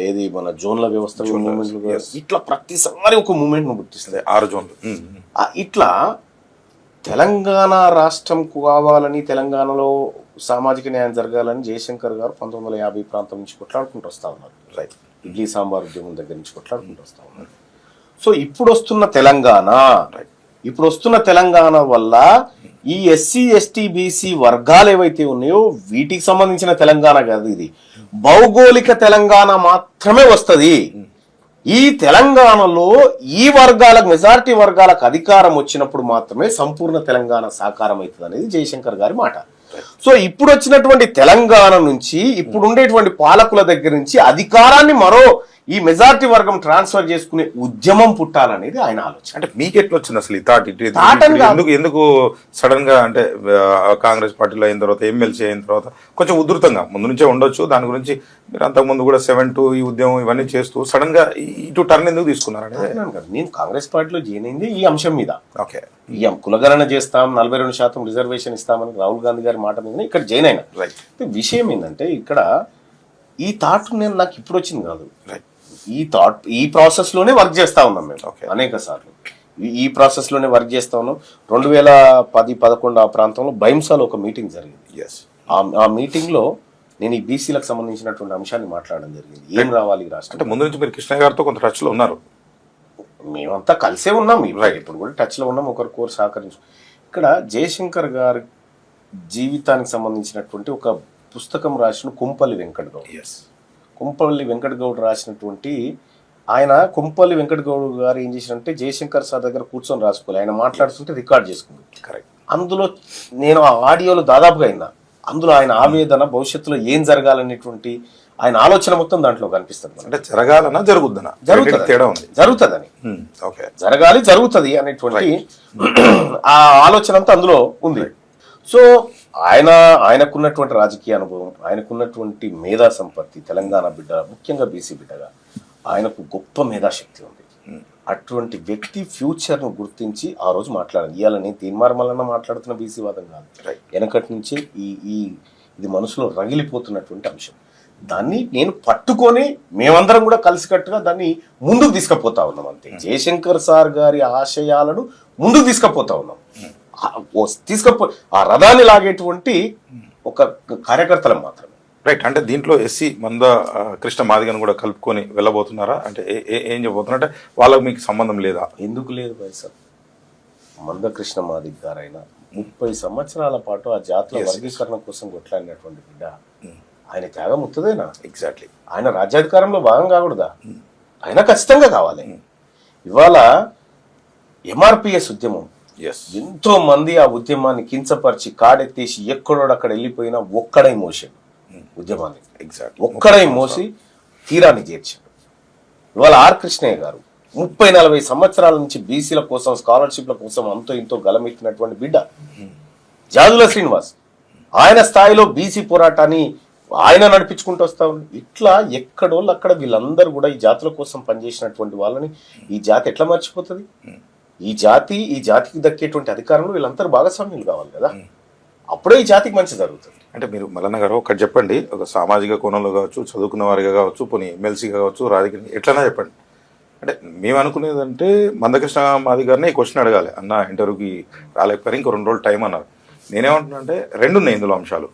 ఏది మన జోన్ల వ్యవస్థ మూమెంట్లు, ఇట్లా ప్రతిసారి ఒక మూమెంట్ను పుట్టిస్తుంది. 6 జోన్లు. ఇట్లా తెలంగాణ రాష్ట్రం కావాలని, తెలంగాణలో సామాజిక న్యాయం జరగాలని జయశంకర్ గారు 1950 ప్రాంతం నుంచి కొట్లాడుకుంటూ వస్తా ఉన్నారు. రైట్. ఇడ్లీ సాంబార్ ఉద్యమం దగ్గర నుంచి కొట్లాడుకుంటూ వస్తా ఉన్నారు. సో ఇప్పుడు వస్తున్న తెలంగాణ వల్ల ఈ ఎస్సీ ఎస్టీ బీసీ వర్గాలు ఏవైతే ఉన్నాయో వీటికి సంబంధించిన తెలంగాణ కాదు, ఇది భౌగోళిక తెలంగాణ మాత్రమే వస్తుంది. ఈ తెలంగాణలో ఈ వర్గాలకు, మెజారిటీ వర్గాలకు అధికారం వచ్చినప్పుడు మాత్రమే సంపూర్ణ తెలంగాణ సాకారం అవుతుంది అనేది జయశంకర్ గారి మాట. సో ఇప్పుడు వచ్చినటువంటి తెలంగాణ నుంచి, ఇప్పుడు ఉండేటువంటి పాలకుల దగ్గర నుంచి అధికారాన్ని మరో ఈ మెజారిటీ వర్గం ట్రాన్స్ఫర్ చేసుకునే ఉద్యమం పుట్టాలనేది ఆయన ఆలోచన. అంటే మీకు ఎట్లా వచ్చింది అసలు ఈ థాట్? ఎందుకు సడన్ గా అంటే కాంగ్రెస్ పార్టీలో అయిన తర్వాత, ఎమ్మెల్సీ అయిన తర్వాత కొంచెం ఉధృతంగా ముందు నుంచే ఉండొచ్చు, దాని గురించి మీరు అంతకుముందు కూడా 7-2 ఈ ఉద్యమం ఇవన్నీ చేస్తూ సడన్ గా ఇటు టర్న్ ఎందుకు తీసుకున్నారు? నేను కాంగ్రెస్ పార్టీలో జాయిన్ అయింది ఈ అంశం మీద. ఓకే, ఈ కులగణన చేస్తాం, 42% రిజర్వేషన్ ఇస్తామని రాహుల్ గాంధీ గారి మాట మీద ఇక్కడ జాయిన్ అయినా. విషయం ఏంటంటే, ఇక్కడ ఈ థాట్ నాకు ఇప్పుడు వచ్చింది కాదు. ఈ ప్రాసెస్ లోనే వర్క్ చేస్తా ఉన్నాం మేము Okay. అనేక సార్లు ఈ ప్రాసెస్ లోనే వర్క్ చేస్తా ఉన్నాం. 2010-11 ఆ ప్రాంతంలో బైంసాలో ఒక మీటింగ్ జరిగింది. ఎస్ ఆ మీటింగ్ లో నేను ఈ బీసీలకు సంబంధించినటువంటి అంశాన్ని మాట్లాడడం జరిగింది. ఏం రావాలి ఈ రాష్ట్రం, అంటే ముందు నుంచి మీరు కృష్ణ గారితో కొంత టచ్ లో ఉన్నారు. మేమంతా కలిసే ఉన్నాం. ఇప్పుడు కూడా టచ్ లో ఉన్నాం, ఒకరికొకరు సహకరించు. ఇక్కడ జయశంకర్ గారి జీవితానికి సంబంధించినటువంటి ఒక పుస్తకం రాసిన కుంపల్లి వెంకట్ గౌడ్. ఎస్ కుంపల్లి వెంకట్ గౌడ్ రాసినటువంటి ఆయన కుంపల్లి వెంకట్ గౌడ్ గారు ఏం చేసినంటే జయశంకర్ సార్ దగ్గర కూర్చొని రాసుకోవాలి, ఆయన మాట్లాడుతుంటే రికార్డ్ చేసుకుంది. కరెక్ట్. అందులో నేను ఆ ఆడియోలో దాదాపుగా అయినా, అందులో ఆయన ఆవేదన, భవిష్యత్తులో ఏం జరగాలనేటువంటి ఆయన ఆలోచన మొత్తం దాంట్లో కనిపిస్తుంది. అంటే జరగాలన్నా జరుగుద్దనా? జరుగుతుంది, తేడా ఉంది. జరుగుతుందని, ఓకే, జరగాలి, జరుగుతుంది అనేటువంటి ఆ ఆలోచన అంతా అందులో ఉంది. సో ఆయనకున్నటువంటి రాజకీయ అనుభవం, ఆయనకున్నటువంటి మేధా సంపత్తి, తెలంగాణ బిడ్డ, ముఖ్యంగా బీసీ బిడ్డగా ఆయనకు గొప్ప మేధాశక్తి ఉంది. అటువంటి వ్యక్తి ఫ్యూచర్ ను గుర్తించి ఆ రోజు మాట్లాడాలి. ఇవాళ నేను తీన్మార్మలన్న మాట్లాడుతున్న బీసీ వాదం కాదు, వెనకటి నుంచి ఇది మనసులో రగిలిపోతున్నటువంటి అంశం. దాన్ని నేను పట్టుకొని మేమందరం కూడా కలిసికట్టుగా దాన్ని ముందుకు తీసుకుపోతా ఉన్నాం. అంతే, జయశంకర్ సార్ గారి ఆశయాలను ముందుకు తీసుకుపోతా ఉన్నాం. ఆ రథాన్ని లాగేటువంటి ఒక కార్యకర్తలం మాత్రమే. రైట్. అంటే దీంట్లో ఎస్సీ మంద కృష్ణ మాదిగను కూడా కలుపుకొని వెళ్ళబోతున్నారా? అంటే ఏం చెప్పబోతున్నా అంటే వాళ్ళకు మీకు సంబంధం లేదా? ఎందుకు లేదు భాయ్ సార్, మందకృష్ణ మాదిగ గారైనా 30 సంవత్సరాల పాటు ఆ జాతుల వర్గీకరణ కోసం కొట్లాడినటువంటి బిడ్డ, ఆయన త్యాగం ముత్తదేనా? ఎగ్జాక్ట్లీ. ఆయన రాజ్యాధికారంలో భాగం కాకూడదా? ఆయన ఖచ్చితంగా కావాలి. ఇవాళ ఎంఆర్పిఎస్ ఉద్యమం, ఎంతో మంది ఆ ఉద్యమాన్ని కించపరిచి కాడెత్తేసి ఎక్కడోడు అక్కడ వెళ్ళిపోయినా ఒక్కడై మోసాడు ఉద్యమాన్ని. ఎగ్జాక్ట్, ఒక్కడై మోసి తీరాన్ని చేర్చాడు. ఇవాళ ఆర్ కృష్ణయ్య గారు 30-40 సంవత్సరాల నుంచి బీసీల కోసం, స్కాలర్షిప్ల కోసం అంతో ఇంతో గలమెత్తినటువంటి బిడ్డ. జాజుల శ్రీనివాస్ ఆయన స్థాయిలో బీసీ పోరాటాన్ని ఆయన నడిపించుకుంటూ వస్తా ఉంది. ఇట్లా ఎక్కడోళ్ళు అక్కడ వీళ్ళందరూ కూడా ఈ జాతుల కోసం పనిచేసినటువంటి వాళ్ళని ఈ జాతి ఎట్లా మర్చిపోతుంది? ఈ జాతికి దక్కేటువంటి అధికారంలో వీళ్ళందరూ భాగస్వామ్యులు కావాలి కదా, అప్పుడే ఈ జాతికి మంచి జరుగుతుంది. అంటే మీరు మల్లన్న గారు ఒకటి చెప్పండి, ఒక సామాజిక కోణంలో కావచ్చు, చదువుకున్న వారిగా కావచ్చు, పోనీ ఎమ్మెల్సీగా కావచ్చు, రాజకీయ ఎట్లన్నా చెప్పండి. అంటే మేము అనుకునేది అంటే మందకృష్ణ మాది గారిని ఈ క్వశ్చన్ అడగాలి, అన్న ఇంటర్వ్యూకి రాలేకపోయారు, ఇంకో 2 రోజులు టైం అన్నారు. నేనేమంటున్నా అంటే 2 ఉన్నాయి ఇందులో అంశాలు.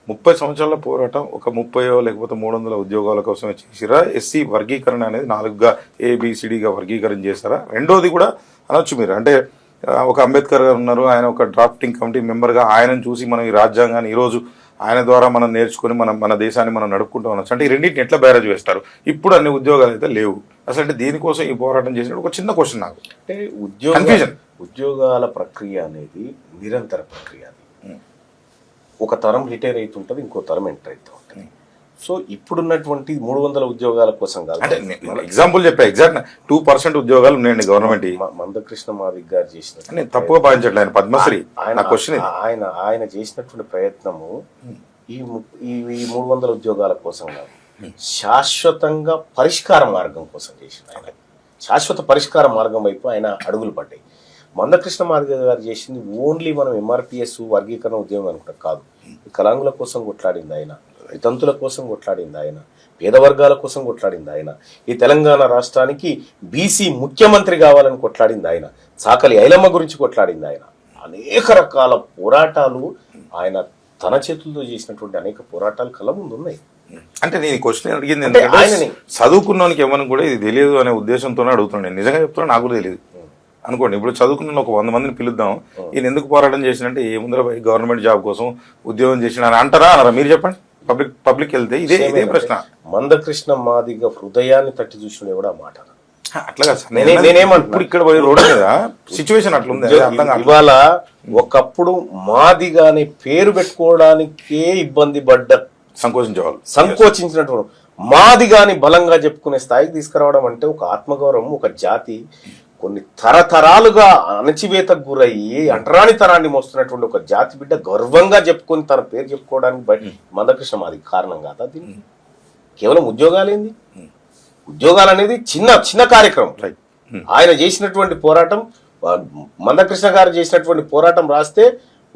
30 సంవత్సరాల పోరాటం, ఒక 30 లేకపోతే 300 ఉద్యోగాల కోసమే చేసిరా? ఎస్సీ వర్గీకరణ అనేది 4గా ABCDగా వర్గీకరణ చేశారా? రెండోది కూడా అనొచ్చు మీరు, అంటే ఒక అంబేద్కర్ గారు ఉన్నారు, ఆయన ఒక డ్రాఫ్టింగ్ కమిటీ మెంబర్గా, ఆయనను చూసి మనం ఈ రాజ్యాంగాన్ని ఈరోజు ఆయన ద్వారా మనం నేర్చుకుని మన దేశాన్ని మనం నడుపుకుంటూ ఉండొచ్చు. అంటే ఈ రెండింటిని ఎట్లా బ్యారేజ్ వేస్తారు? ఇప్పుడు అన్ని ఉద్యోగాలు అయితే లేవు అసలు. అంటే దీనికోసం ఈ పోరాటం చేసినప్పుడు ఒక చిన్న క్వశ్చన్ నాకు, అంటే ఉద్యోగాల ప్రక్రియ అనేది నిరంతర ప్రక్రియ. ఒక తరం రిటైర్ అవుతుంటది, ఇంకో తరం ఎంటర్ అవుతూ ఉంటుంది. సో ఇప్పుడున్నటువంటి 300 ఉద్యోగాల కోసం కాదు, అంటే ఎగ్జాంపుల్ చెప్పా, ఎగ్జాక్ట్ 2% ఉద్యోగాలు ఉన్నాయండి గవర్నమెంట్. మందకృష్ణ మాదిగ గారు చేసిన, నేను తప్పుగా భావించట్లేదు, ఆయన పద్మశ్రీ. ఆయన చేసినటువంటి ప్రయత్నము ఈ 300 ఉద్యోగాల కోసం కాదు, శాశ్వతంగా పరిష్కార మార్గం కోసం చేసిన ఆయన. శాశ్వత పరిష్కార మార్గం వైపు ఆయన అడుగులు పడ్డాయి. మందకృష్ణ మాదిగ గారు చేసింది ఓన్లీ మనం ఎంఆర్పిఎస్ వర్గీకరణ ఉద్యమం అనుకుంటా కాదు, కళాంగుల కోసం కొట్లాడింది ఆయన, రైతంతుల కోసం కొట్లాడింది ఆయన, పేద వర్గాల కోసం కొట్లాడింది ఆయన, ఈ తెలంగాణ రాష్ట్రానికి బీసీ ముఖ్యమంత్రి కావాలని కొట్లాడింది ఆయన, చాకలి ఐలమ్మ గురించి కొట్లాడింది ఆయన. అనేక రకాల పోరాటాలు ఆయన తన చేతులతో చేసినటువంటి అనేక పోరాటాలు కళ్ళ ముందు ఉన్నాయి. అంటే నేను క్వశ్చన్ అడిగింది ఏంటంటే, చదువుకున్నానికి ఏమని కూడా ఇది తెలియదు అనే ఉద్దేశంతోనే అడుగుతున్నాను. నేను నిజంగా చెప్తున్నా, నాకు కూడా తెలియదు అనుకోండి. ఇప్పుడు చదువుకున్న ఒక 100 మందిని పిలుద్దాం, ఈయన ఎందుకు పోరాటం చేసినంటే ఏముందర గవర్నమెంట్ జాబ్ కోసం ఉద్యోగం చేసిన అని అంటారా అనరా? మీరు చెప్పండి. పబ్లిక్ వెళ్తే ఇదే ప్రశ్న. మందకృష్ణ మాదిగ హృదయాన్ని తట్టి చూసిన కూడా మాట అట్లాగా నేనేమంటున్నా, ఇక్కడ పోయి రోడ్డు మీద సిచ్యువేషన్ అట్లుంది. ఇవాళ ఒకప్పుడు మాదిగా అనే పేరు పెట్టుకోవడానికే ఇబ్బంది పడ్డ, సంకోచించినటువంటి మాదిగాని బలంగా చెప్పుకునే స్థాయికి తీసుకురావడం అంటే ఒక ఆత్మగౌరవం. ఒక జాతి కొన్ని తరతరాలుగా అణచివేతకు గురయ్యి అంటరాని తరాన్ని మోస్తున్నటువంటి ఒక జాతి బిడ్డ గర్వంగా చెప్పుకొని తన పేరు చెప్పుకోవడానికి మందకృష్ణ మాదిగ కారణం కాదా? దీన్ని కేవలం ఉద్యోగాలేంది, ఉద్యోగాలు అనేది చిన్న కార్యక్రమం. ఆయన చేసినటువంటి పోరాటం, మందకృష్ణ గారు చేసినటువంటి పోరాటం రాస్తే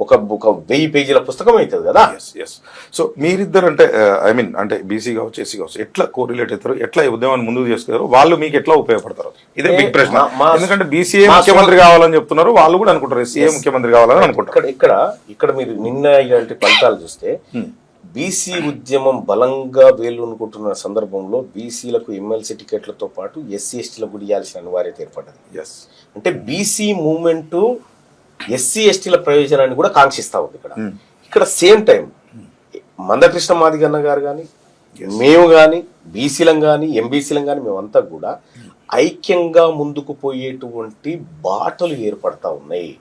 ఒక 1000 పేజీల పుస్తకం అవుతుంది కదా. ఎస్. సో మీరిద్దరు అంటే ఐ మీన్ అంటే బీసీ కావచ్చు ఎస్సీ కావచ్చు ఎట్లా కోరిలేట్ అవుతారు, ఎట్లా ఈ ఉద్యమాన్ని ముందుకు చేసుకుంటారు, వాళ్ళు మీకు ఎట్లా ఉపయోగపడతారు? ఇదే బిగ్ ప్రశ్న. ఎందుకంటే బీసీఏ ముఖ్యమంత్రి కావాలని చెప్తున్నారు, వాళ్ళు కూడా అనుకుంటారు ఎస్సీఏ ముఖ్యమంత్రి కావాలని అనుకుంటారు. ఇక్కడ మీరు నిన్న ఇలాంటి ఫలితాలు చూస్తే బీసీ ఉద్యమం బలంగా వేలునుకుంటున్న సందర్భంలో బీసీలకు ఎమ్మెల్సీ టికెట్లతో పాటు ఎస్సీ ఎస్టీలకు కూడా ఇవ్వాల్సిన అనివార్యత ఏర్పడ్డది. అంటే బీసీ మూవ్మెంట్ ఎస్సీ ఎస్టీల ప్రయోజనాన్ని కూడా కాంక్షిస్తా ఉంది. ఇక్కడ సేమ్ టైం మందకృష్ణ మాదిగన్న గారు కానీ మేము కానీ బీసీలం కానీ ఎంబీసీలం కానీ మేమంతా కూడా ఐక్యంగా ముందుకు పోయేటువంటి బాటలు ఏర్పడతా ఉన్నాయి.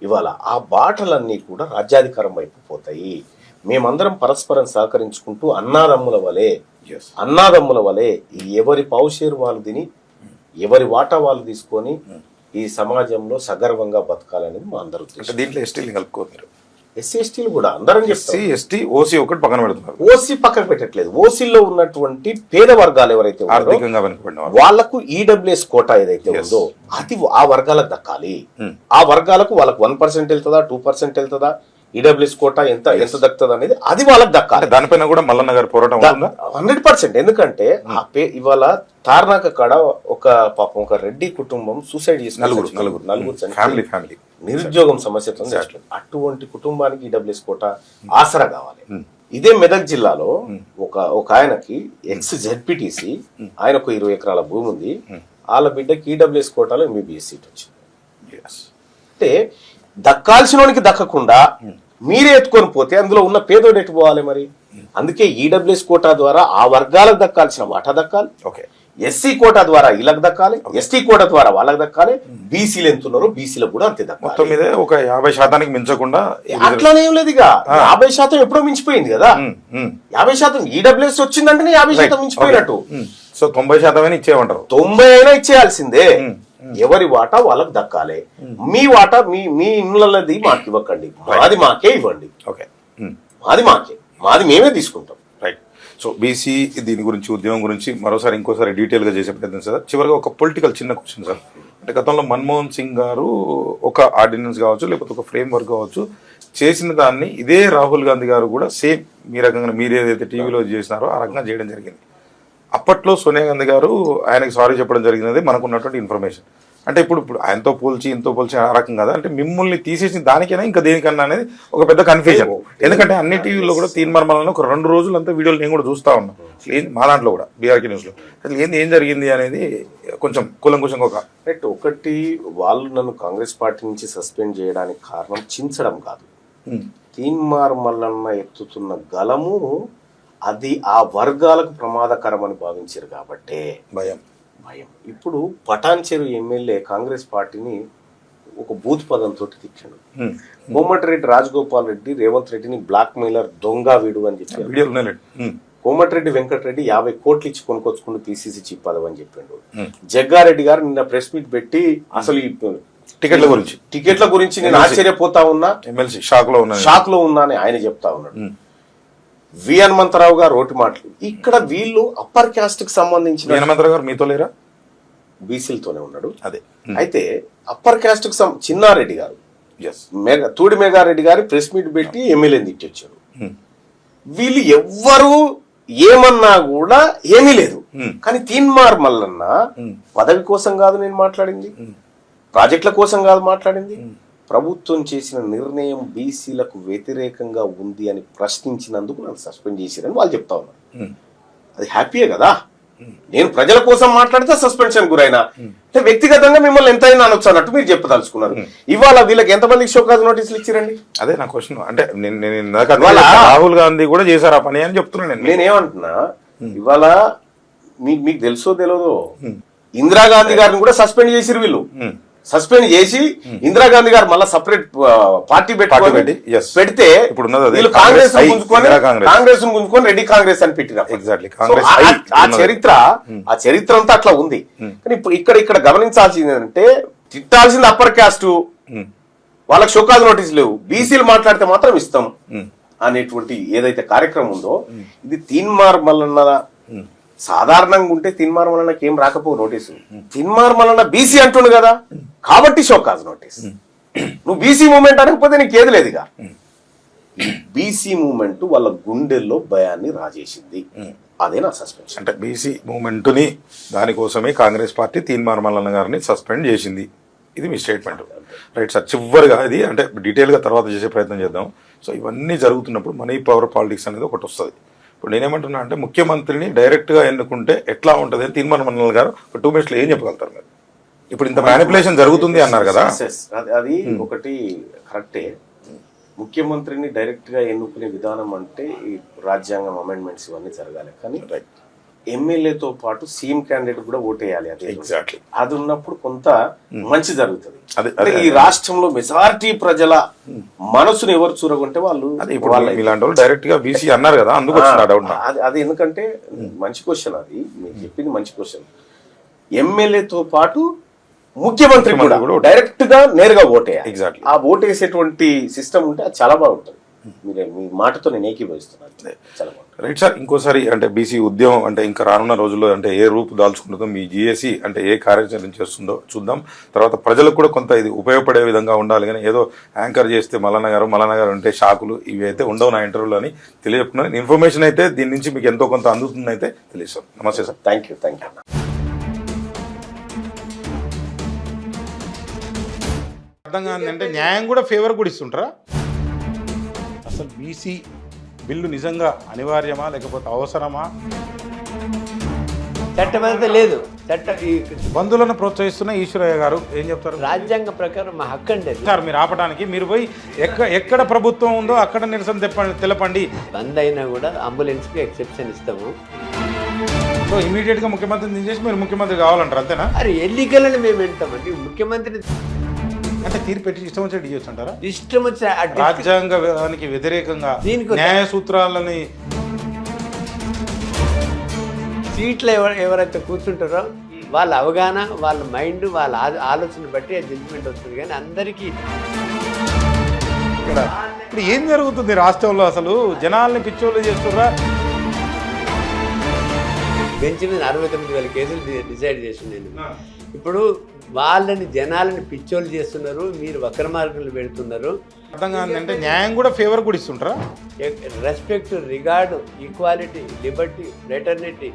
ఇవాళ ఆ బాటలన్నీ కూడా రాజ్యాధికారం వైపు పోతాయి. మేమందరం పరస్పరం సహకరించుకుంటూ అన్నాదమ్ముల వలె ఎవరి పావుషేరు వాళ్ళు తిని ఎవరి వాటా వాళ్ళు తీసుకొని ఈ సమాజంలో సగర్వంగా బతకాలనేది మా అందరూ. దీంట్లో ఎస్టీలు కలుపుకోరు, ఎస్సీ ఎస్టీలు కూడా అందరం ఎస్టీ ఓసీ ఒకటి పక్కన పెడుతున్నారు. ఓసీ పక్కన పెట్టట్లేదు. ఓసీలో ఉన్నటువంటి పేద వర్గాలు ఎవరైతే ఆర్థికంగా వెనుకబడిన వాళ్లకు ఈడబ్ల్యూఎస్ కోటా ఏదైతే ఉందో అది ఆ వర్గాలకు దక్కాలి. ఆ వర్గాలకు వాళ్ళకు 1% వెళ్తుందా 2% వెళ్తుందా ఈడబ్ల్యూఎస్ కోటా ఎంత దక్కుతుంది అనేది అది వాళ్ళకి దక్కాలి. దానిపైన కూడా మల్లన్న గారి పోరాటం 100%. ఎందుకంటే ఇవాళ తార్నాక కాడ ఒక రెడ్డి కుటుంబం సూసైడ్ చేసి నలుగురు నిరుద్యోగం సమస్యతో అటువంటి కుటుంబానికి ఈడబ్ల్యూఎస్ కోటా ఆసరా కావాలి. ఇదే మెదక్ జిల్లాలో ఒక ఆయనకి ఎక్స్ జెడ్పీటీసీ ఆయనకు 20 ఎకరాల భూమి ఉంది. వాళ్ళ బిడ్డకి ఈడబ్ల్యూఎస్ కోటాలో ఎంబీబీఎస్ సీట్ వచ్చింది. అంటే దక్కాల్సిన వానికి దక్కకుండా మీరే ఎత్తుకొని పోతే అందులో ఉన్న పేదోడు ఎటు పోవాలి మరి? అందుకే ఈడబ్ల్యూఎస్ కోటా ద్వారా ఆ వర్గాలకు దక్కాల్సిన వాటా దక్కాలి. ఎస్సీ కోటా ద్వారా వీళ్ళకి దక్కాలి, ఎస్టీ కోటా ద్వారా వాళ్ళకి దక్కాలి. బీసీలు ఎంత ఉన్నారో బీసీలకు కూడా అంతే దక్కాలి. ఒక 50% మించకుండా అట్లానేం లేదు. ఇక 50% ఎప్పుడో మించిపోయింది కదా. 50% ఈడబ్ల్యూఎస్ వచ్చిందంటే 50% మించిపోయినట్టు. సో 90% ఇచ్చేయమంటారు. 90 అయినా ఇచ్చేయాల్సిందే. ఎవరి వాటా వాళ్ళకి దక్కాలి. మీ వాటా మీ ఇళ్ళది మాకు ఇవ్వకండి, మాది మాకే ఇవ్వండి. మాది మేమే తీసుకుంటాం. రైట్. సో బీసీ దీని గురించి ఉద్యమం గురించి మరోసారి ఇంకోసారి డీటెయిల్గా చేసే ప్రయత్నం సార్. చివరిగా ఒక పొలిటికల్ చిన్న క్వశ్చన్ సార్. అంటే గతంలో మన్మోహన్ సింగ్ గారు ఒక ఆర్డినెన్స్ కావచ్చు లేకపోతే ఒక ఫ్రేమ్ వర్క్ కావచ్చు చేసిన దాన్ని ఇదే రాహుల్ గాంధీ గారు కూడా సేమ్ మీ రకంగా మీరు ఏదైతే టీవీలో చేసినారో ఆ రకంగా చేయడం జరిగింది. అప్పట్లో సోనియా గాంధీ గారు ఆయనకి సారీ చెప్పడం జరిగినది మనకు ఉన్నటువంటి ఇన్ఫర్మేషన్. అంటే ఇప్పుడు ఆయనతో పోల్చి ఇంతో పోల్చి ఆ రకం కదా, అంటే మిమ్మల్ని తీసేసిన దానికైనా ఇంకా దేనికన్నా అనేది ఒక పెద్ద కన్ఫ్యూజన్. ఎందుకంటే అన్ని టీవీల్లో కూడా తీర్మార్మలను ఒక 2 రోజులు అంతా వీడియోలు నేను కూడా చూస్తా ఉన్నాను. అసలు మా దాంట్లో కూడా బీఆర్కే న్యూస్లో అసలు ఏం జరిగింది అనేది కొంచెం కూలంకుశంగా ఒకటి వాళ్ళు నన్ను కాంగ్రెస్ పార్టీ నుంచి సస్పెండ్ చేయడానికి కారణం చించడం కాదు. తీన్మార్ మల్లన్న ఎత్తుతున్న గలము అది ఆ వర్గాలకు ప్రమాదకరం అని భావించారు కాబట్టే భయం. ఇప్పుడు పటాన్చెరు ఎమ్మెల్యే కాంగ్రెస్ పార్టీని ఒక బూత్ పదంతో తిట్టాడు. కోమటిరెడ్డి రాజగోపాల్ రెడ్డి రేవంత్ రెడ్డిని బ్లాక్ మెయిలర్ దొంగ వీడు అని చెప్పారు. కోమటిరెడ్డి వెంకటరెడ్డి 50 కోట్లు ఇచ్చి కొనుకొచ్చుకుంటూ పీసీసీ చీఫ్ పదవి అని చెప్పిండు. జగ్గారెడ్డి గారు నిన్న ప్రెస్ మీట్ పెట్టి అసలు టికెట్ల గురించి నేను ఆశ్చర్యపోతా ఉన్నా, ఎమ్మెల్సీ షాక్ లో ఉన్నా అని ఆయన చెప్తా ఉన్నాడు. వి హనుమంతరావు గారు రోటి మాటలు. ఇక్కడ వీళ్ళు అప్పర్ క్యాస్ట్ కి సంబంధించిన హనుమంతరావు గారు మీతో లేరా? బీసీలతోనే ఉన్నాడు. అదే అయితే అప్పర్ క్యాస్ట్ కి చిన్నారెడ్డి గారు తూడి మెగారెడ్డి గారి ప్రెస్ మీట్ పెట్టి ఎమ్మెల్యేని తిట్టొచ్చారు. వీళ్ళు ఎవ్వరు ఏమన్నా కూడా ఏమీ లేదు. కానీ తీన్మార్ మల్లన్న పదవి కోసం కాదు నేను మాట్లాడింది, ప్రాజెక్టుల కోసం కాదు మాట్లాడింది. ప్రభుత్వం చేసిన నిర్ణయం బీసీలకు వ్యతిరేకంగా ఉంది అని ప్రశ్నించినందుకు నన్ను సస్పెండ్ చేశారని వాళ్ళు చెప్తా ఉన్నారు. అది హ్యాపీయే కదా. నేను ప్రజల కోసం మాట్లాడితే సస్పెన్షన్ గురైనా, అంటే వ్యక్తిగతంగా మిమ్మల్ని ఎంతైనా అనొచ్చు అన్నట్టు మీరు చెప్పదలుచుకున్నారు. ఇవాళ వీళ్ళకి ఎంతమందికి షోకాజ్ నోటీసులు ఇచ్చారండి? అదే నా క్వశ్చన్. అంటే రాహుల్ గాంధీ కూడా చేశారు ఆ పని అని చెప్తున్నాను. నేనేమంటున్నా, ఇవాళ మీకు తెలుసో తెలియదో ఇందిరాగాంధీ గారిని కూడా సస్పెండ్ చేసిరు వీళ్ళు. సస్పెండ్ చేసి ఇందిరాగాంధీ గారు మళ్ళీ సపరేట్ పార్టీ పెడితే వీళ్ళు కాంగ్రెస్ గుంజుకొని రెడ్డి కాంగ్రెస్ అని పెట్టినారు. ఆ చరిత్ర అంతా అట్లా ఉంది. కానీ ఇక్కడ గమనించాల్సింది ఏంటంటే తిట్టాల్సింది అప్పర్ క్యాస్ట్, వాళ్ళకి షోకాజ్ నోటీస్ లేవు, బీసీలు మాట్లాడితే మాత్రం ఇస్తాం అనేటువంటి ఏదైతే కార్యక్రమం ఉందో ఇది తీన్మార్ మల్లన్న సాధారణంగా ఉంటే తీన్మార్ మల్లన్నకి ఏం రాకపోవు నోటీసు. తీన్మార్ మల్లన్న బీసీ అంటుండు కదా కాబట్టి షోకాజ్ నోటీస్. నువ్వు బీసీ మూమెంట్ అనకపోతే నీకు ఏది లేదుగా. బీసీ మూమెంట్ వాళ్ళ గుండెల్లో భయాన్ని రాజేసింది. అదే నా సస్పెన్షన్. అంటే బీసీ మూమెంట్ని దానికోసమే కాంగ్రెస్ పార్టీ తీన్మార్ మల్లన్న గారిని సస్పెండ్ చేసింది. ఇది మీ స్టేట్మెంట్, రైట్ సార్? చివరిగా ఇది అంటే డీటెయిల్గా తర్వాత చేసే ప్రయత్నం చేద్దాం. సో ఇవన్నీ జరుగుతున్నప్పుడు మనీ పవర్ పాలిటిక్స్ అనేది ఒకటి వస్తుంది. ఇప్పుడు నేనేమంటున్నా అంటే ముఖ్యమంత్రిని డైరెక్ట్గా ఎన్నుకుంటే ఎట్లా ఉంటుంది అని తీన్మార్ మల్లన్న గారు ఒక 2 minutes ఏం చెప్పగలుగుతారు మీరు? ఇప్పుడు ఇంత మ్యానిపులేషన్ జరుగుతుంది అన్నారు కదా. అది ఒకటి కరెక్టే. ముఖ్యమంత్రిని డైరెక్ట్ గా ఎన్నుకునే విధానం అంటే ఈ రాజ్యాంగం అమెండ్మెంట్స్ ఇవన్నీ జరగాలి. కానీ ఎమ్మెల్యేతో పాటు సీఎం క్యాండిడేట్ కూడా ఓటేయాలి. అది ఎగ్జాక్ట్లీ అది ఉన్నప్పుడు కొంత మంచి జరుగుతుంది. ఈ రాష్ట్రంలో మెజారిటీ ప్రజల మనసును ఎవరు చూరగొంటే వాళ్ళు ఇలాంటి వాళ్ళు డైరెక్ట్ గా బీసీ అన్నారు కదా, అందుకు అది ఎందుకంటే మంచి క్వశ్చన్. అది మీరు చెప్పింది మంచి క్వశ్చన్. ఎమ్మెల్యేతో పాటు ముఖ్యమంత్రి కూడా డైరెక్ట్ గా నేరుగా ఓటేయాలి. ఎగ్జాక్ట్లీ. ఆ ఓటేసేటువంటి సిస్టమ్ ఉంటే అది చాలా బాగుంటుంది. మీ మాటతో నేను ఏకీభవిస్తున్నాను. చాలా బాగుంటుంది. Right sir. ఇంకోసారి అంటే బీసీ ఉద్యమం అంటే ఇంకా రానున్న రోజుల్లో అంటే ఏ రూపు దాల్చుకుంటుందో, మీ జీఏసీ అంటే ఏ కార్యాచరణ చేస్తుందో చూద్దాం. తర్వాత ప్రజలకు కూడా కొంత ఇది ఉపయోగపడే విధంగా ఉండాలి. కానీ ఏదో యాంకర్ చేస్తే మల్లన్న గారు అంటే షాకులు ఇవి అయితే ఉండవు నా ఇంటర్వ్యూలో అని తెలియజెప్పుకున్నాను. ఇన్ఫర్మేషన్ అయితే దీని నుంచి మీకు ఎంతో కొంత అందుతుంది అయితే తెలియదు. నమస్తే సార్. Thank you. అర్థం కాదంటే న్యాయం కూడా ఫేవర్ కూడా ఇస్తుంటారా? అసలు బీసీ బిల్లు నిజంగా అనివార్యమా లేకపోతే అవసరమా? చట్టమంతా లేదు. బంధువులను ప్రోత్సహిస్తున్న ఈశ్వరయ్య గారు ఏం చెప్తారు? రాజ్యాంగ ప్రకారం మా హక్కు అండి అది. సార్ మీరు ఆపడానికి మీరు పోయి ఎక్కడ ప్రభుత్వం ఉందో అక్కడ నిరసన తెలపండి. బంద్ అయినా కూడా అంబులెన్స్కి ఎక్సెప్షన్ ఇస్తాము. సో ఇమీడియట్గా ముఖ్యమంత్రిని దించేసి మీరు ముఖ్యమంత్రి కావాలంటారు, అంతేనా? అరే ఎన్నికలను మేము వింటామండి. ముఖ్యమంత్రిని అంటే తీర్పు పెట్టి ఇష్టం వచ్చినట్టు ఇవ్వచ్చు అంటారా? ఇష్టం వచ్చిన రాజ్యాంగానికి వ్యతిరేకంగా న్యాయ సూత్రాలని సీట్లో ఎవరైతే కూర్చుంటారో వాళ్ళ అవగాహన, వాళ్ళ మైండ్, వాళ్ళ ఆలోచన బట్టి ఆ జడ్జిమెంట్ వస్తుంది. కానీ అందరికీ ఇక్కడ ఇప్పుడు ఏం జరుగుతుంది రాష్ట్రంలో? అసలు జనాల్ని పిచ్చోళ్ళు చేస్తుర్రా? బెంచ్ మీద 69,000 కేసులు డిసైడ్ చేసింది నేను. ఇప్పుడు వాళ్ళని జనాలని పిచ్చోళ్ళు చేస్తున్నారు, మీరు వక్ర మార్గంలో పెడుతున్నారు. అర్థం కాదంటే న్యాయం కూడా ఫేవర్ కూడా ఇస్తుంటారా? Respect, regard, equality, liberty, fraternity